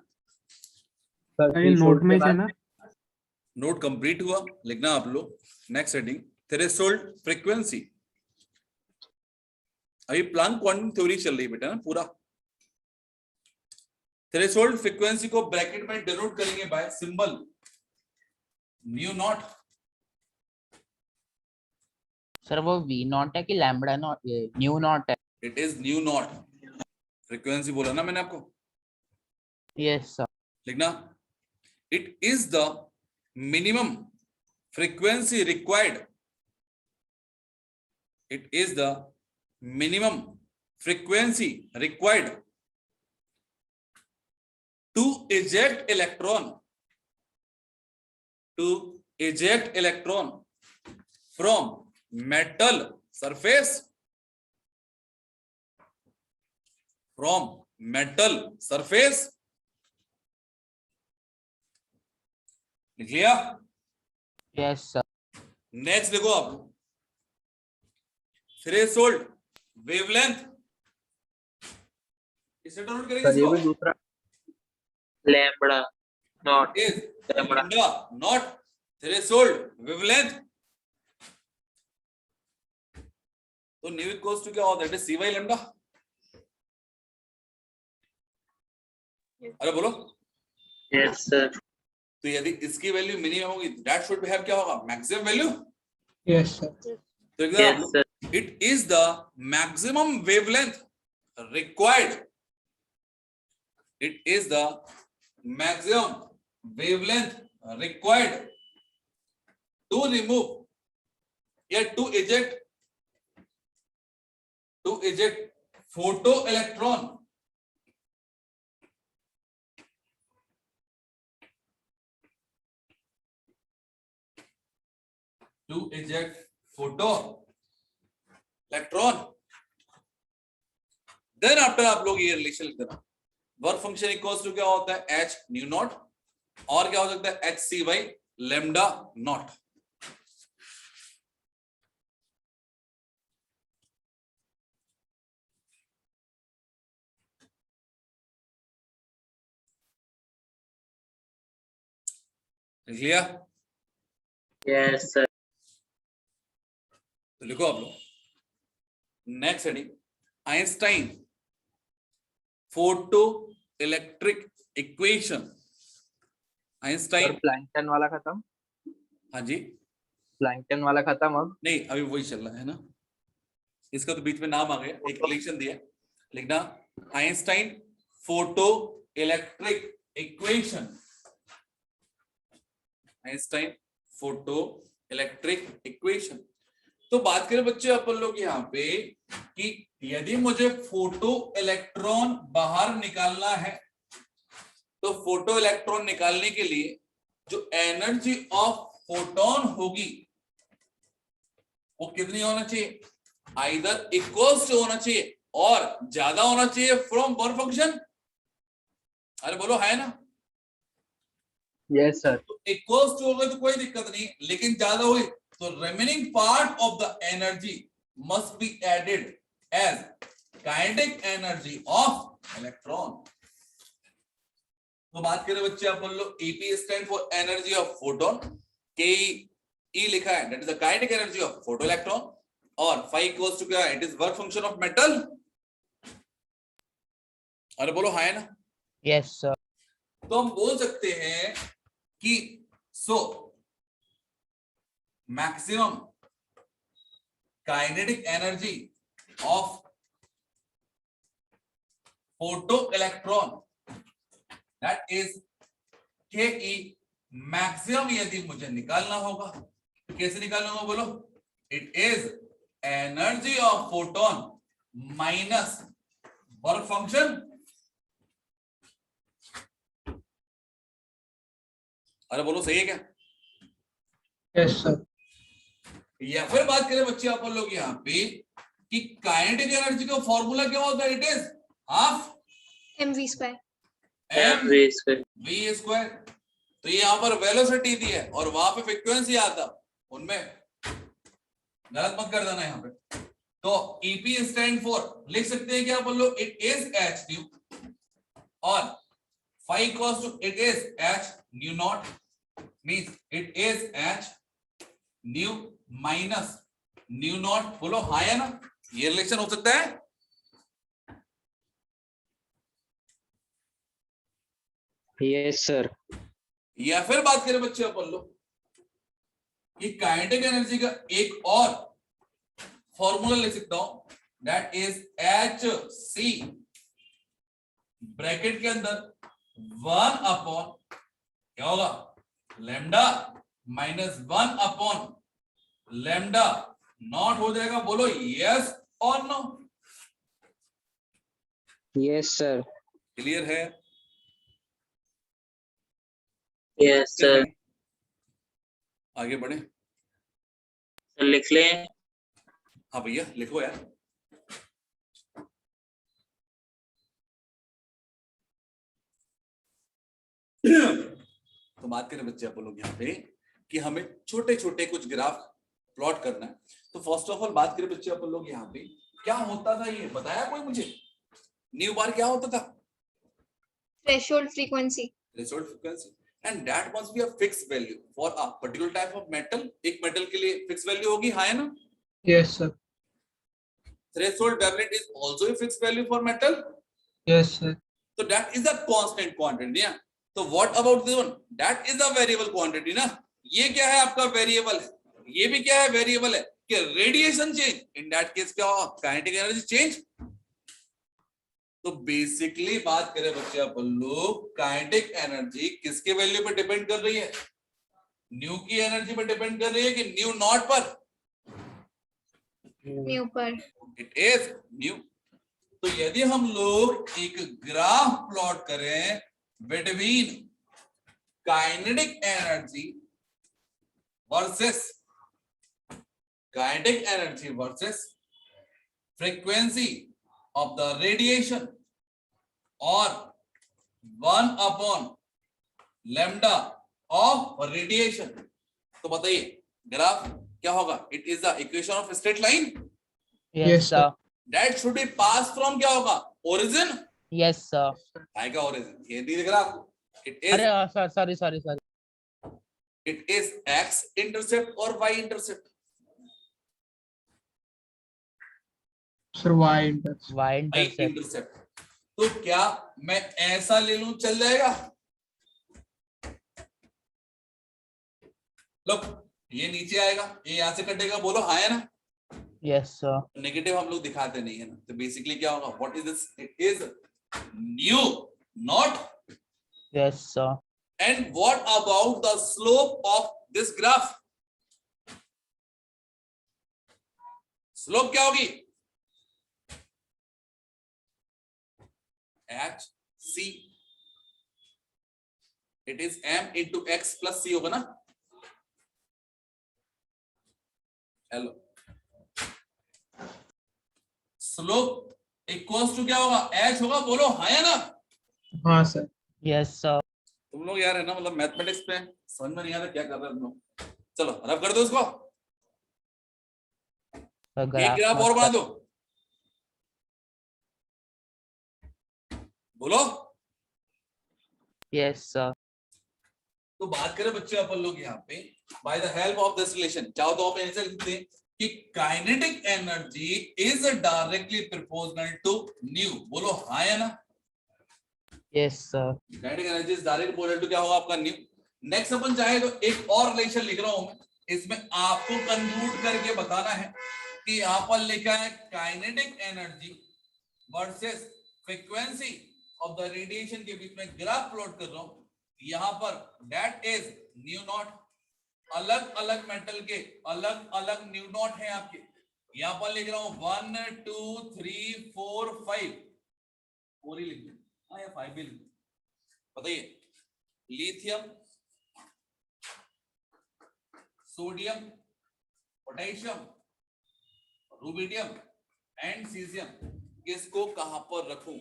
S2: Sir,
S4: ये नोट में से ना,
S1: नोट कंप्लीट हुआ, लिखना आप लोग। Next heading threshold frequency. अभी प्लांक क्वांटम थ्योरी चल रही बेटा ना पूरा। थ्रेशोल्ड फ्रीक्वेंसी को ब्रैकेट में डिनोट करेंगे by symbol mu naught.
S3: Sir वो वी नॉट है कि लैम्बडा नॉट, ये न्यू नॉट है?
S1: It is nu naught. Frequency बोला ना मैंने आपको।
S3: Yes sir.
S1: लिखना, it is the minimum frequency required, it is द minimum frequency required to eject electron from metal surface, लिख लिया?
S3: Yes sir.
S1: नेक्स्ट देखो आप, थ्रेशोल्ड वेवलेंथ, इसे नोट करेंगे।
S2: सर ये भी दूसरा
S5: lambda naught,
S1: is lambda naught threshold wavelength. तो न्यू इक्वल्स टू क्या होता है? सी बाई लैम्बडा। अरे बोलो।
S5: Yes sir.
S1: तो यदि इसकी वैल्यू मिनिमम होगी, दैट शुड हैव क्या होगा? Maximum value.
S4: यस सर,
S1: तो
S5: yes
S1: example,
S5: sir.
S1: it is the maximum wavelength required, it is the maximum wavelength required to remove, yeah, to eject photoelectron, to eject photoelectron। Then after आप लोग ये relation लिख देना, work function equals to क्या होता है? H nu not, और क्या हो सकता है? H C by lambda naught. लिख लिया?
S5: Yes sir.
S1: तो लिखो आप लोग, next heading, Einstein photo electric equation. Einstein,
S3: प्लैंकटन वाला खत्म,
S1: हाँ जी,
S3: प्लैंकटन वाला खत्म अब।
S1: नहीं अभी वही चल रहा है ना, इसका तो बीच में नाम आ गया, एक रिलेशन दिया, लिखना Einstein photo electric equation. Einstein photo electric equation. तो बात करें बच्चे अपन लोग यहाँ पे कि यदि मुझे फोटो इलेक्ट्रॉन बाहर निकालना है, तो फोटो इलेक्ट्रॉन निकालने के लिए जो एनर्जी ऑफ फोटोन होगी वो कितनी होना चाहिए, आइदर इक्वल्स टू होना चाहिए और ज्यादा होना चाहिए फ्रॉम वर्क फंक्शन। अरे बोलो है ना,
S3: यस सर।
S1: तो इक्वल्स टू हो गए तो कोई दिक्कत नहीं, लेकिन ज्यादा हुई तो remaining part of the energy must be added as kinetic energy of electron. तो बात करें बच्चे अपन लोग, EP stand for energy of photon, K E लिखा है, that is the kinetic energy of photo electron, और फाई इक्वल्स टू क्या है, it is work function of metal. अरे बोलो है ना,
S3: यस सर।
S1: तो हम बोल सकते हैं कि so maximum kinetic energy of photo electron that is के ई मैक्सिमम। यदि मुझे निकालना होगा, कैसे निकालना होगा बोलो, it is energy of photon minus work function. अरे बोलो सही है क्या,
S4: यस सर।
S1: या फिर बात करें बच्चे अपन लोग यहाँ पे कि काइनेटिक एनर्जी का फॉर्मूला क्या होता है, it is half
S6: mv square.
S1: M
S5: V square.
S1: V square. तो ये यहाँ पर वेलोसिटी दी है और वहां पे फ्रीक्वेंसी आता, उनमें गलत मत कर देना यहाँ पे। तो ईपी स्टैंड फॉर लिख सकते हैं क्या अपन लोग, इट इज एच न्यू, और phi equals to it is H nu naught, means it is H nu minus nu naught. बोलो हाँ या ना, ये रिलेशन हो सकता है।
S3: Yes sir.
S1: या फिर बात करें बच्चे अपन लोग कि काइनेटिक एनर्जी का एक और फॉर्मूला लिख सकता हूं, that is H C, bracket के अंदर 1 अपॉन क्या होगा, lambda minus 1 upon lambda naught हो जाएगा। बोलो यस और नो।
S3: Yes sir.
S1: क्लियर है,
S5: यस सर।
S1: आगे बढ़े।
S5: सर लिख लें।
S1: हाँ भैया लिखो यार। तो बात करें बच्चे आप लोग यहाँ पे कि हमें छोटे छोटे कुछ ग्राफ प्लॉट करना है। तो फर्स्ट ऑफ ऑल बात करें बच्चे आप लोग यहाँ पे, क्या होता था ये बताया कोई मुझे, न्यू बार क्या होता था,
S6: Threshold frequency.
S1: Threshold frequency, and that must be a fix value for a particular type of metal. एक मेटल के लिए फिक्स वैल्यू होगी, हाँ है ना।
S4: Yes sir.
S1: Threshold wavelength is also a fix value for metal.
S4: Yes sir.
S1: तो that is a constant quantity ना। तो what about this one, that is a variable quantity ना। ये क्या है आपका वेरिएबल है, ये भी क्या है वेरिएबल है कि radiation change, in that case क्या होगा, काइनेटिक एनर्जी चेंज। तो बेसिकली बात करें बच्चे अपन लोग, काइनेटिक एनर्जी किसके वैल्यू पर डिपेंड कर रही है, न्यू की एनर्जी पर डिपेंड कर रही है कि न्यू नॉट पर,
S6: Mu per.
S1: It is new. तो यदि हम लोग एक ग्राफ प्लॉट करें between kinetic energy versus frequency of the radiation और 1 अपॉन लैम्डा ऑफ रेडिएशन, तो बताइए ग्राफ क्या होगा, it is the equation of straight line
S3: yes sir.
S1: That should be pass from क्या होगा, ओरिजिन।
S3: Yes sir.
S1: आएगा origin, ये नहीं दिख रहा आपको, इट इज
S3: अरे sorry sorry sorry.
S1: It is X intercept और Y intercept.
S8: Sir Y intercept.
S3: y
S1: y
S3: intercept.
S1: Intercept. तो क्या मैं ऐसा ले लूं चल जाएगा? लो ये नीचे आएगा, ये यहां से कटेगा, बोलो हाँ है ना?
S3: Yes sir.
S1: नेगेटिव हम लोग दिखाते नहीं है ना, तो बेसिकली क्या होगा? What is this? It is nu, naught.
S3: Yes sir.
S1: And what about the slope of this graph? Slope क्या होगी? H C, it is m into X plus C होगा ना? हेलो, स्लोप इक्वल्स टू क्या होगा? h होगा, बोलो हाँ या ना?
S8: हाँ सर।
S3: Yes sir.
S1: तुम लोग यार है ना, मतलब मैथमेटिक्स पे समझ में नहीं आता क्या कर रहे हो तुम लोग। चलो रब कर दो इसको,
S3: The
S1: एक
S3: graph
S1: ग्राफ
S3: must
S1: और बना
S3: have-
S1: दो, बोलो।
S3: Yes sir.
S1: तो बात करें बच्चे अपन लोग यहाँ पे by the help of this relation, चाहो तो आप ऐसे लिखते हैं कि kinetic energy is directly proportional to nu, बोलो हाँ या ना?
S3: Yes sir.
S1: Kinetic energy is directly proportional to क्या होगा आपका? न्यू। नेक्स्ट अपन चाहे तो एक और रिलेशन लिख रहा हूं मैं, इसमें आपको कंक्लूड करके बताना है कि यहाँ पर लिखा है kinetic energy versus frequency of the radiation के बीच में ग्राफ प्लॉट कर रहा हूं। यहाँ पर दैट इज न्यू नॉट, अलग अलग मेटल के अलग अलग न्यू नॉट है आपके। यहाँ पर लिख रहा हूं 1 2 3 4 5, 4 ही लिख दो, हाँ या 5 भी लिख दो। बताइए, lithium, sodium, potassium, rubidium and caesium, किसको कहां पर रखूं?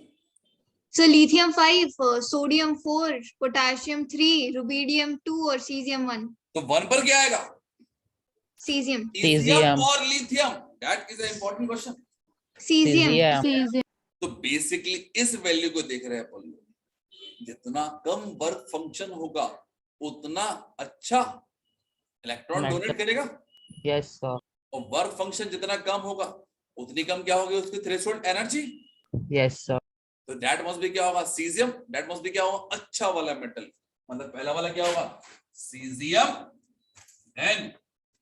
S6: So lithium 5, sodium 4, potassium 3, rubidium 2 और cesium 1.
S1: तो 1 पर क्या आएगा?
S6: Cesium.
S1: Cesium और lithium, that is a important question.
S6: Cesium.
S3: Cesium.
S1: तो बेसिकली इस वैल्यू को देख रहे हैं अपन लोग, जितना कम वर्क फंक्शन होगा उतना अच्छा इलेक्ट्रॉन
S3: Metal.
S1: डोनेट करेगा,
S3: Yes sir.
S1: और वर्क फंक्शन जितना कम होगा उतनी कम क्या होगी उसकी थ्रेशोल्ड एनर्जी।
S3: Yes sir.
S1: तो दैट मस्ट बी क्या होगा? सीजियम। दैट मस्ट बी क्या होगा? अच्छा वाला मेटल, मतलब पहला वाला क्या होगा? Caesium, then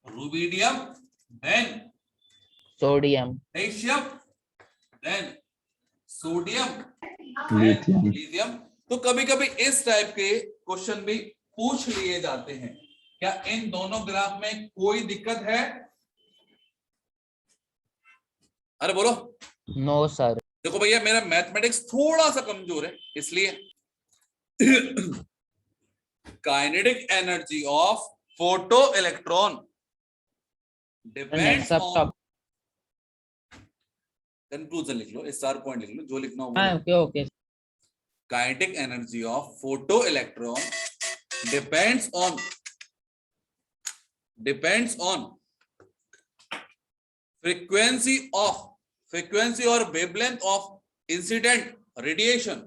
S1: rubidium, then
S3: Sodium.
S1: Potassium, then sodium,
S9: lithium.
S1: Lithium. तो कभी कभी इस टाइप के क्वेश्चन भी पूछ लिए जाते हैं। क्या इन दोनों ग्राफ में कोई दिक्कत है? अरे बोलो।
S3: No sir.
S1: देखो भैया, मेरा मैथमेटिक्स थोड़ा सा कमजोर है, इसलिए kinetic energy of photo electron depends
S3: Next up
S1: on,
S3: top.
S1: Conclusion लिख लो, स्टार पॉइंट लिख लो, जो लिखना हो।
S3: हाँ okay okay.
S1: Kinetic energy of photo electron depends on frequency और वेवलेंथ ऑफ इंसिडेंट रेडिएशन।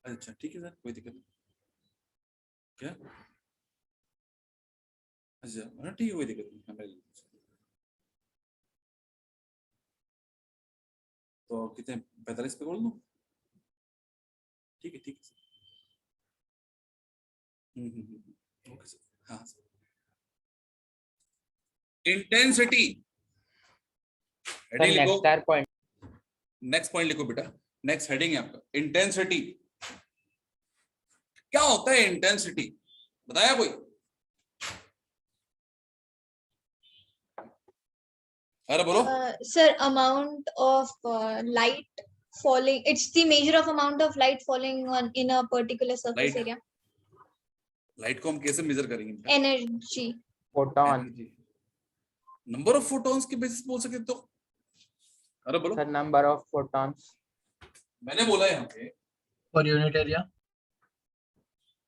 S1: अच्छा ठीक है सर, कोई दिक्कत नहीं। क्या? अच्छा ठीक है, कोई दिक्कत नहीं। तो कितने 45 पे बोल दूं? ठीक है सर। ओके सर, हाँ sir. Intensity,
S3: Sir,
S1: heading
S3: next
S1: लिखो,
S3: star point.
S1: नेक्स्ट पॉइंट लिखो बेटा, नेक्स्ट हेडिंग है आपका इंटेंसिटी। क्या होता है इंटेंसिटी, बताया कोई? अरे बोलो।
S6: Sir, amount of light falling. It's the measure of amount of light falling on in a particular surface
S1: Light.
S6: area.
S1: Light को हम कैसे मेजर करेंगे?
S6: Energy.
S3: Photon.
S1: Number of photons के बेसिस बोल सके तो। अरे बोलो।
S3: Sir, number of photons.
S1: मैंने बोला यहाँ पे
S8: पर यूनिट एरिया।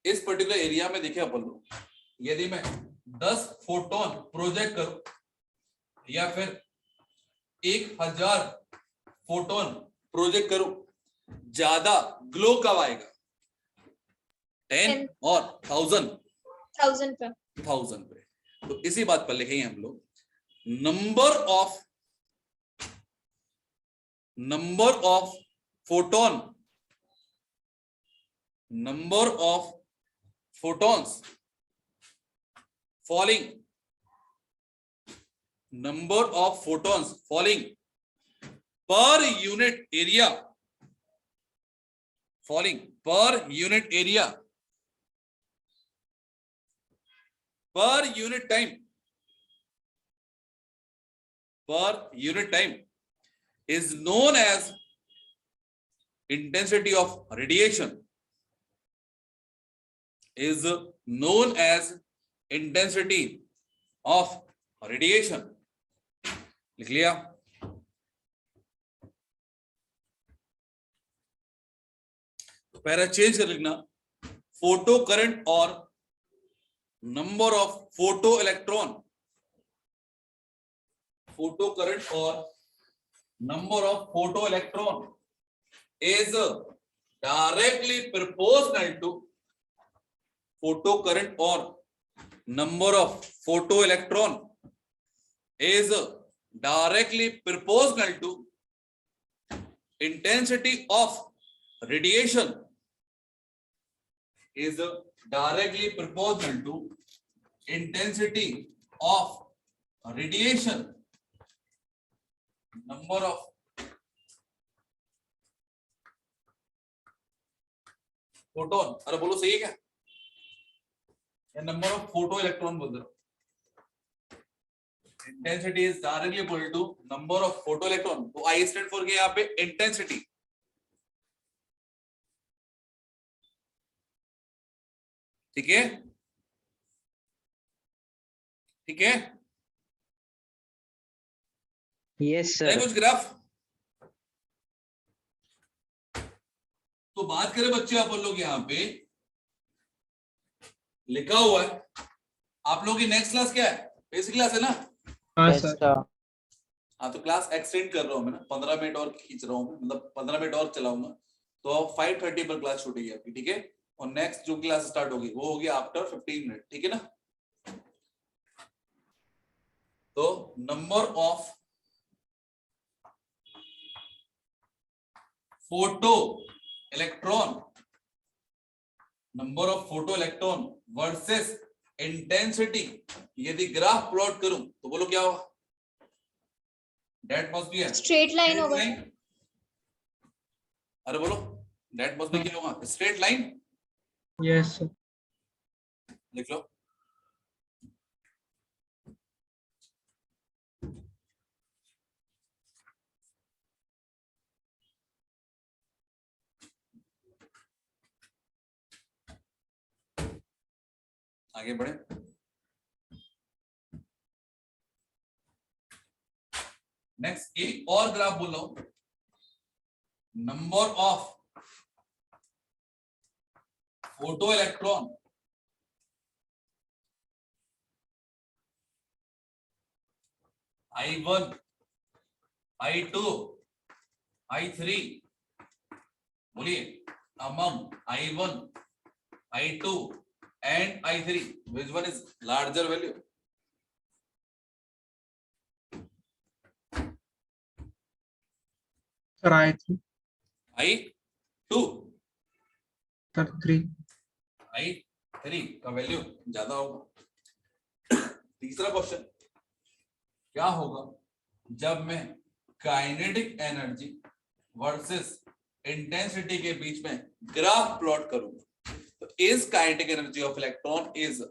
S1: इस पर्टिकुलर एरिया में देखिए अपन लोग, यदि मैं 10 फोटोन प्रोजेक्ट करूं या फिर 1000 फोटोन प्रोजेक्ट करूं, ज्यादा ग्लो कब आएगा? 10 और 1000
S6: 1000 per.
S1: 1000 पे। तो इसी बात पर लिखेंगे हम लोग number of photon, number of photons falling, number of photons falling per unit area, falling per unit area, per unit time, per unit time is known as intensity of radiation, is known as intensity of radiation. लिख लिया? Para change कर लिखना, photo current और number of photo electron, photo current और number of photo electron is directly proportional to photo current or number of photo electron is directly proportional to intensity of radiation, is directly proportional to intensity of radiation, number of photon, अरे बोलो सही है क्या? Number of photo electron बोल दो। Intensity is directly equal to number of photo electron, तो I stand for यहाँ पे इंटेंसिटी, ठीक है, ठीक है,
S5: यस सर।
S1: कुछ ग्राफ तो बात करें बच्चे, आप लोग यहाँ पे लिखा हुआ है, आप लोगों की नेक्स्ट क्लास क्या है? बेसिक क्लास है ना?
S4: हाँ
S3: Yes,
S4: सर।
S3: sir.
S1: हाँ तो क्लास एक्सटेंड कर रहा हूँ मैं ना, 15 मिनट और खींच रहा हूँ, मतलब 15 मिनट और चलाऊंगा, तो 5:30 पर क्लास छूटेगी आपकी, ठीक है? और नेक्स्ट जो क्लास स्टार्ट होगी वो होगी आफ्टर 15 मिनट, ठीक है ना? तो number of photo electron, number of photo electron versus intensity, यदि ग्राफ प्लॉट करूं तो बोलो क्या होगा? That must be
S6: straight line होगा।
S1: अरे बोलो डेट मस्ट बी क्या होगा? Straight line.
S4: Yes sir.
S1: लिख लो, आगे बढ़े। नेक्स्ट एक और ग्राफ बोल रहा हूं, number of photo electron I1, I2, I3, बोलिए, among I1, I2 and I3, which one is larger value?
S4: Sir I3।
S1: I2,
S4: sir 3।
S1: I3 का वैल्यू ज्यादा होगा। तीसरा क्वेश्चन क्या होगा जब मैं काइनेटिक एनर्जी वर्सेस इंटेंसिटी के बीच में ग्राफ प्लॉट करूंगा? तो is kinetic energy of electron is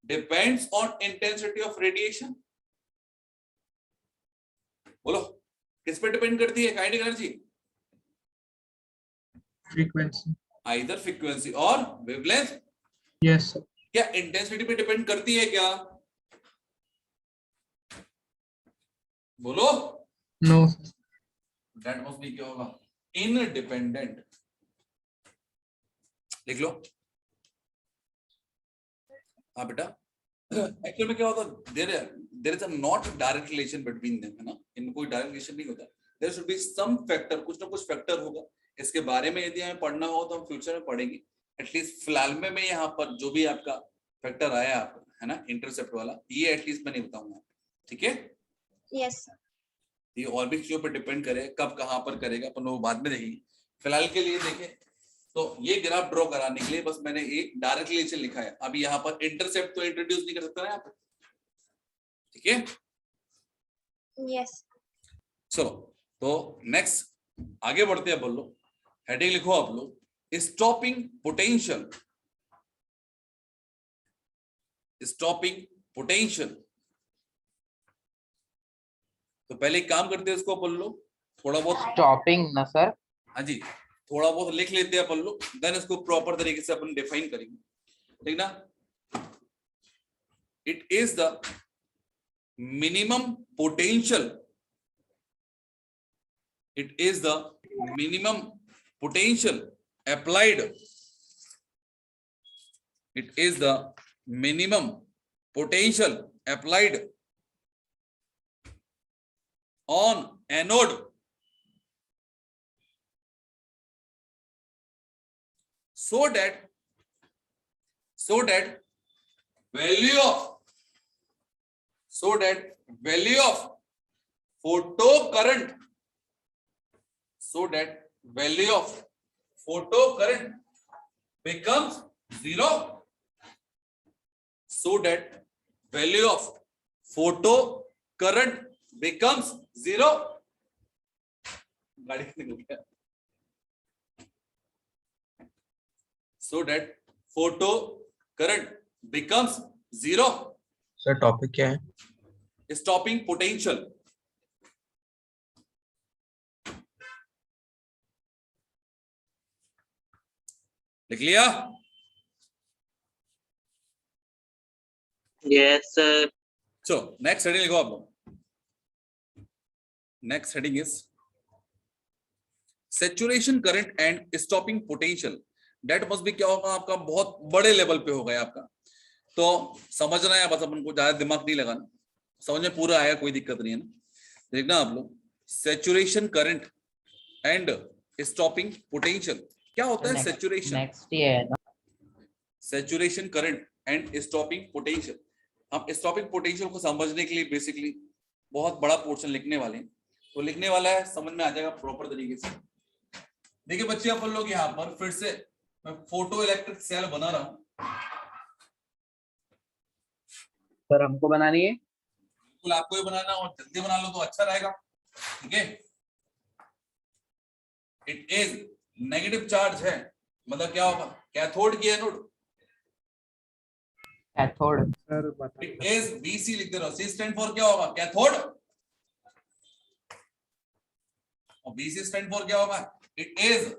S1: depends on intensity of radiation. बोलो किस पे डिपेंड करती है kinetic energy?
S4: Frequency.
S1: Either frequency और वेवलेंथ।
S4: Yes sir.
S1: क्या इंटेंसिटी पे डिपेंड करती है क्या? बोलो।
S4: नो।
S1: दैट मस्ट बी क्या होगा? इनडिपेंडेंट। लिख लो। हाँ बेटा, एक्चुअल में क्या होता, there is a not direct relation between them, है ना? इनमें कोई डायरेक्ट रिलेशन नहीं होता, there should be some factor, कुछ ना कुछ फैक्टर होगा। इसके बारे में यदि हमें पढ़ना हो तो हम फ्यूचर में पढ़ेंगे। एटलीस्ट फिलहाल में मैं यहाँ पर जो भी आपका फैक्टर आया आपको, है ना, इंटरसेप्ट वाला, ये एटलीस्ट मैं नहीं बताऊंगा, ठीक है।
S6: Yes, sir.
S1: ये और भी चीजों पर डिपेंड करे, कब कहाँ पर करेगा अपन वो बाद में देखेंगे। फिलहाल के लिए देखें तो ये ग्राफ ड्रॉ कराने के लिए बस मैंने एक डायरेक्ट रिलेशन लिखा है। अभी यहाँ पर इंटरसेप्ट तो इंट्रोड्यूस नहीं कर सकता ना यहाँ पे, ठीक है।
S6: Yes.
S1: चलो तो नेक्स्ट आगे बढ़ते हैं, बोलो हेडिंग लिखो आप लोग, स्टॉपिंग पोटेंशियल, स्टॉपिंग पोटेंशियल। तो पहले एक काम करते हैं, इसको अपन लोग थोड़ा बहुत
S3: स्टॉपिंग ना सर,
S1: हाँ जी थोड़ा बहुत लिख लेते हैं अपन लोग, देन इसको प्रॉपर तरीके से अपन डिफाइन करेंगे, ठीक ना। It is the minimum potential, it is the minimum potential applied, it is the minimum potential applied on anode so that value of photo current, so that value of photo current becomes zero, so that value of photo current becomes zero। गाड़ी निकल गया। so that photo current becomes zero।
S8: Sir topic क्या है?
S1: Stopping potential. लिख लिया?
S5: Yes, sir.
S1: चलो next heading लिखो आप लोग। Next heading is saturation current and stopping potential. That must be क्या होगा आपका, बहुत बड़े लेवल पे होगा आपका, तो समझना है बस, अपन को ज्यादा दिमाग नहीं लगाना, समझ में पूरा आया, कोई दिक्कत नहीं है ना। देखना आप लोग, saturation current and stopping potential क्या होता है। सैचुरेशन
S3: नेक्स्ट ये है ना,
S1: saturation current and stopping potential. हम स्टॉपिंग पोटेंशियल को समझने के लिए बेसिकली बहुत बड़ा पोर्शन लिखने वाले हैं, तो लिखने वाला है, समझ में आ जाएगा प्रॉपर तरीके से। देखिए बच्चे अपन लोग यहाँ पर फिर से मैं फोटो इलेक्ट्रिक सेल बना रहा हूँ,
S2: सर हमको बनानी है।
S1: बिल्कुल आपको ही बनाना, और जल्दी बना लो तो अच्छा रहेगा, ठीक है। इट इज नेगेटिव चार्ज है, मतलब क्या होगा, कैथोड की एनोड।
S3: कैथोड।
S4: सर बता
S1: इट इज बीसी लिख दे रहा हूं, सी स्टैंड फॉर क्या होगा, कैथोड, और बीसी स्टैंड फॉर क्या होगा, इट इज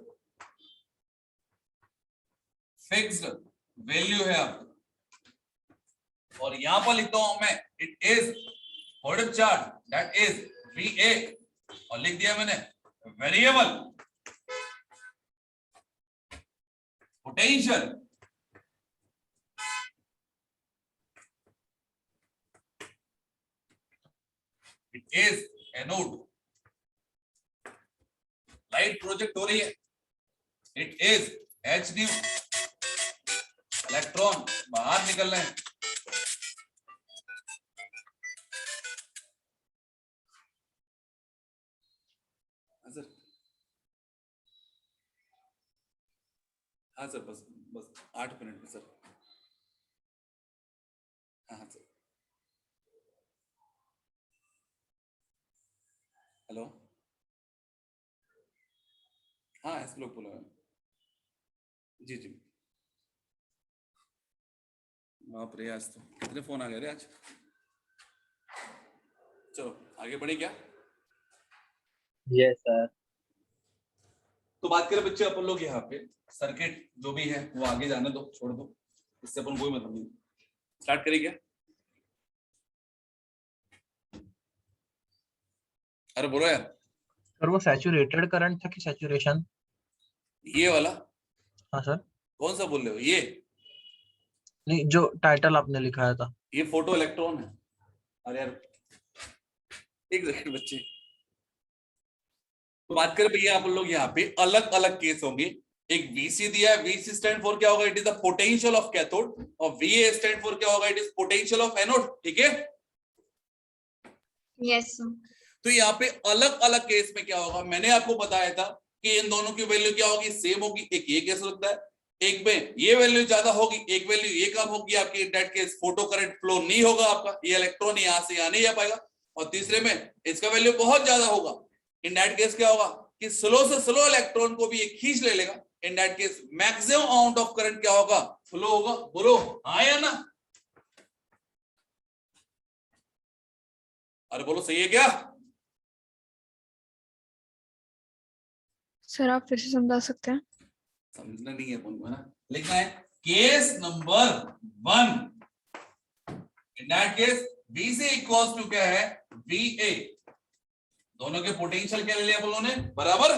S1: फिक्स्ड वैल्यू है आपका। और यहां पर लिखता हूं मैं, it is positive charge, that is VA, और लिख दिया मैंने variable potential. It is anode, light project हो रही है, it is H new, electron बाहर निकल रहे हैं। हाँ सर, बस 8 मिनट में सर। हाँ सर, हेलो, हाँ ऐसे लोग बोला जी जी। बाप रे, आज तो कितने फोन आ गए रे आज। चलो आगे बढ़े क्या।
S2: Yes sir.
S1: तो बात करें बच्चे अपन लोग यहाँ पे, सर्किट जो भी है वो आगे जाने दो, छोड़ दो, इससे अपन कोई मतलब नहीं। स्टार्ट करें क्या? अरे बोलो यार।
S8: सर वो सैचुरेटेड करंट था कि सैचुरेशन?
S1: ये वाला?
S8: हाँ सर।
S1: कौन सा बोल रहे हो? ये
S8: नहीं, जो टाइटल आपने लिखाया था।
S1: ये फोटो इलेक्ट्रॉन है। अरे यार एक सेकंड बच्चे, तो बात करें भैया अपन लोग यहाँ पे अलग अलग केस होंगे, एक VC दिया है, VC स्टैंड फॉर क्या होगा, it is the potential of cathode, और VA स्टैंड फॉर क्या होगा, it is potential of anode. ठीक है,
S6: Yes, sir.
S1: तो यहाँ पे अलग अलग केस में क्या होगा, मैंने आपको बताया था कि इन दोनों की वैल्यू क्या होगी, सेम होगी। एक ये केस हो सकता है, एक में ये वैल्यू ज्यादा होगी, एक वैल्यू ये कम होगी, आपकी इन that case photo current flow नहीं होगा, आपका ये इलेक्ट्रॉन यहाँ से यहाँ नहीं जा पाएगा। और तीसरे में इसका वैल्यू बहुत ज्यादा होगा, इन दैट केस क्या होगा कि स्लो से स्लो इलेक्ट्रॉन को भी ये खींच ले लेगा। इन that case maximum amount of current क्या होगा, फ्लो होगा। बोलो हाँ या ना? अरे बोलो सही है क्या?
S7: सर आप फिर से समझा सकते हैं?
S1: समझना नहीं है है ना, लिखना है case number 1। In that case VC equals to क्या है, VA। दोनों के पोटेंशियल क्या ले लिया बोलो ने, बराबर।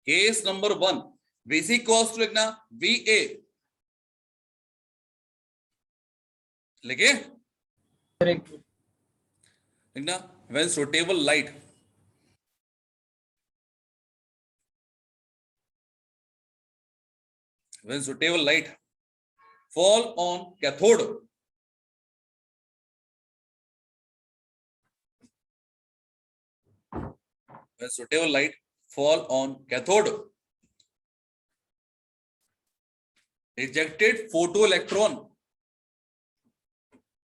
S1: Case number 1 VC equals to लिखना VA, लिखे लिखना when suitable light fall on cathode, when suitable light fall on cathode, ejected photoelectron,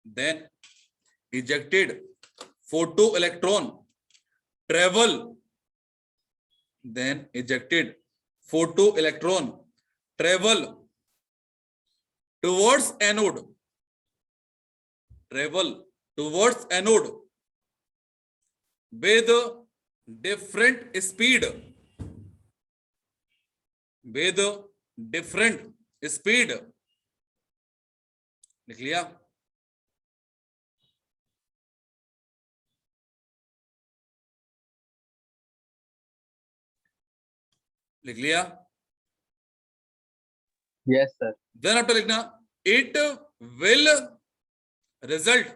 S1: then ejected photoelectron travel, then ejected photoelectron travel towards anode, with different speed, लिख लिया। लिख लिया।
S2: Yes, sir.
S1: Then after लिखना it will result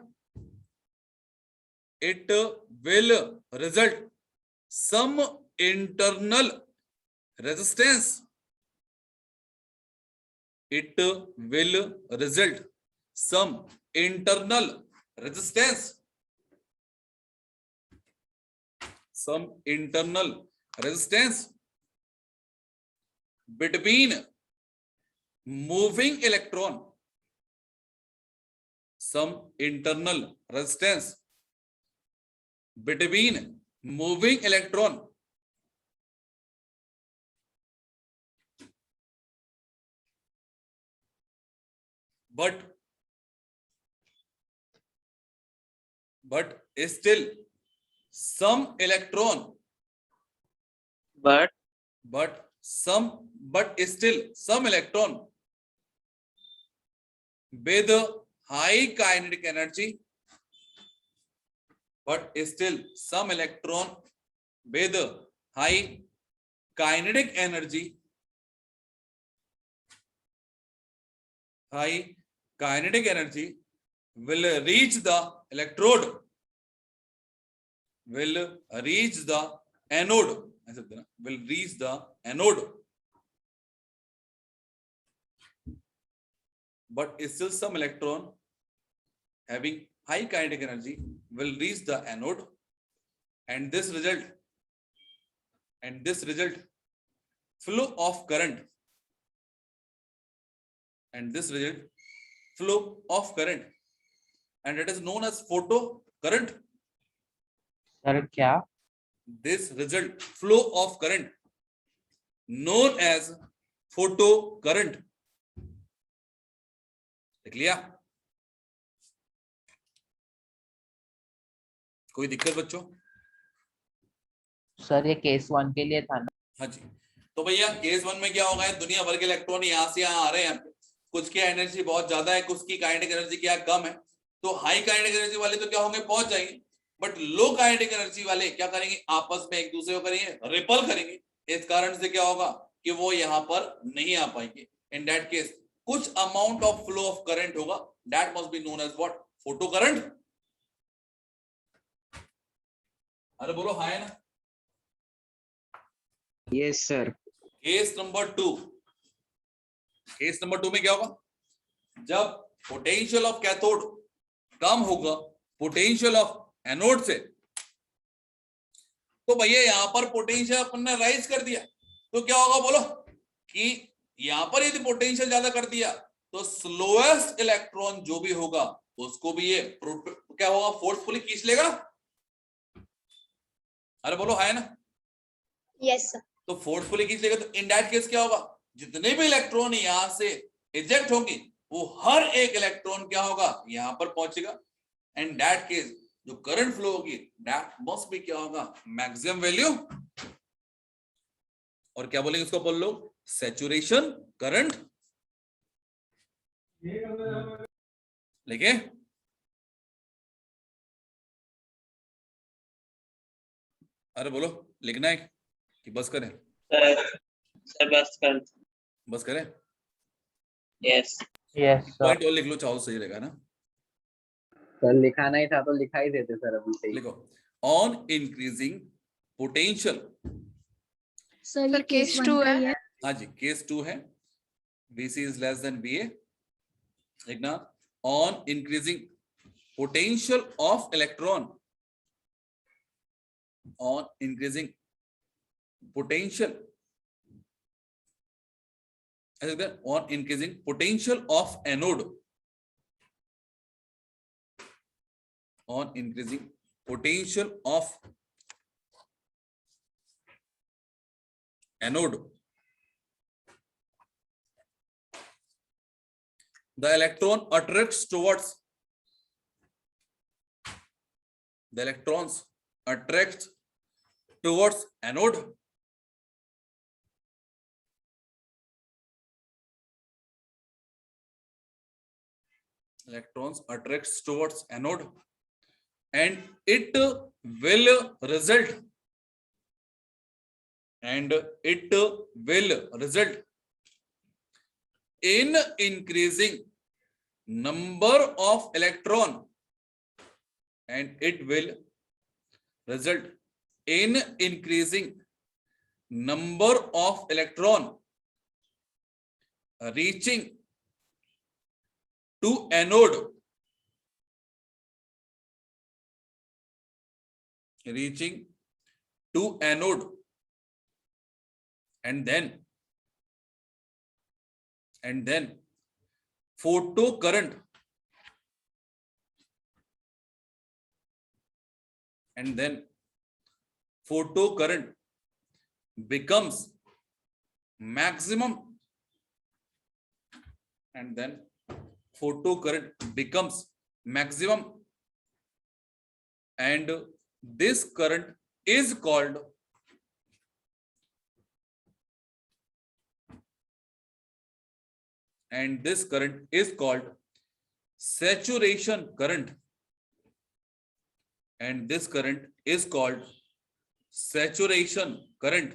S1: some internal resistance, it will result some internal resistance, between moving electron, some internal resistance between moving electron but still some electron,
S5: but
S1: still some electron with high kinetic energy, with high kinetic energy will reach the electrode, will reach the anode, but still some electron having high kinetic energy will reach the anode, and this result flow of current, and it is known as photo current.
S3: Sir क्या?
S1: This result flow of current known as photo current। देख लिया? कोई दिक्कत बच्चों?
S3: Sir ये case 1 के लिए था ना?
S1: हाँ जी, तो भैया केस 1 में क्या होगा, दुनिया भर के इलेक्ट्रॉन यहाँ से यहाँ आ रहे हैं, कुछ की एनर्जी बहुत ज्यादा है, कुछ की काइनेटिक एनर्जी क्या कम है। तो हाई काइनेटिक एनर्जी वाले तो क्या होंगे, पहुंच जाएंगे, बट लो काइनेटिक एनर्जी वाले क्या करेंगे, आपस में एक दूसरे को करेंगे, रिपल करेंगे। इस कारण से क्या होगा कि वो यहाँ पर नहीं आ पाएंगे। इन दैट केस कुछ amount of flow of current होगा, that must be known as what, photo current. अरे बोलो हाँ है ना?
S5: Yes, sir.
S1: Case number 2, case number 2 में क्या होगा? जब पोटेंशियल ऑफ कैथोड कम होगा पोटेंशियल ऑफ एनोड से, तो भैया यहां पर पोटेंशियल अपन ने राइज कर दिया, तो क्या होगा बोलो कि यहां पर यदि पोटेंशियल ज्यादा कर दिया तो स्लोएस्ट इलेक्ट्रॉन जो भी होगा उसको भी ये क्या होगा, फोर्सफुली खींच लेगा। अरे बोलो है ना?
S6: Yes, sir.
S1: तो फोर्सफुली खींच लेगा, तो इन दैट केस क्या होगा, जितने भी इलेक्ट्रॉन यहां से इजेक्ट होंगे वो हर एक इलेक्ट्रॉन क्या होगा, यहां पर पहुंचेगा। एंड दैट केस जो करंट फ्लो होगी दैट मस्ट भी क्या होगा, मैक्सिमम वैल्यू, और क्या बोलेंगे उसको बोल लो, सैचुरेशन करंट। लिखे? अरे बोलो, लिखना है कि बस करें?
S5: सर बस कर।
S1: बस करें?
S5: Yes.
S3: Yes sir.
S1: पॉइंट और लिख लो, चाहो सही रहेगा ना।
S2: सर लिखाना ही था तो लिखा ही देते सर अभी से ही।
S1: लिखो, on increasing potential.
S7: Sir case 2 है।
S1: हाँ जी, केस 2 है, VC is less then VA। लिखना, on increasing potential of electron, on increasing potential, on increasing potential of anode, on increasing potential of anode, the electron attracts towards, the electrons attract towards anode, electrons attracts towards anode, and it will result, and it will result in increasing number of electron, and it will result in increasing number of electron reaching to anode, reaching to anode, and then photocurrent, and then photocurrent becomes maximum, and then photocurrent becomes maximum, and this current is called saturation current, and this current is called saturation current।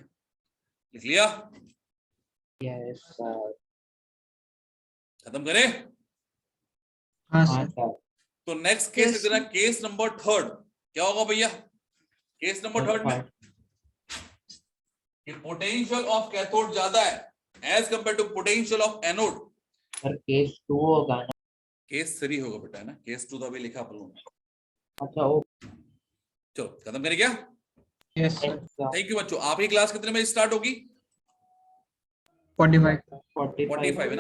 S1: लिख लिया?
S3: Yes sir.
S1: खत्म करें?
S4: हाँ
S3: हाँ
S4: sir.
S3: Sir.
S1: तो next case
S7: Yes,
S1: देना, case number 3 क्या होगा भैया? केस नंबर 3 में कि पोटेंशियल ऑफ कैथोड ज्यादा है as compare to potential of anode.
S3: Sir case 2 होगा ना?
S1: केस 3 होगा बेटा, है ना? केस 2 तो अभी लिखा अपन लोगों ने।
S3: अच्छा ओ।
S1: चलो खत्म करें क्या?
S4: Yes sir.
S1: थैंक यू बच्चों। आपकी क्लास कितने बजे स्टार्ट होगी?
S4: 45।
S3: 45
S1: 45 है ना?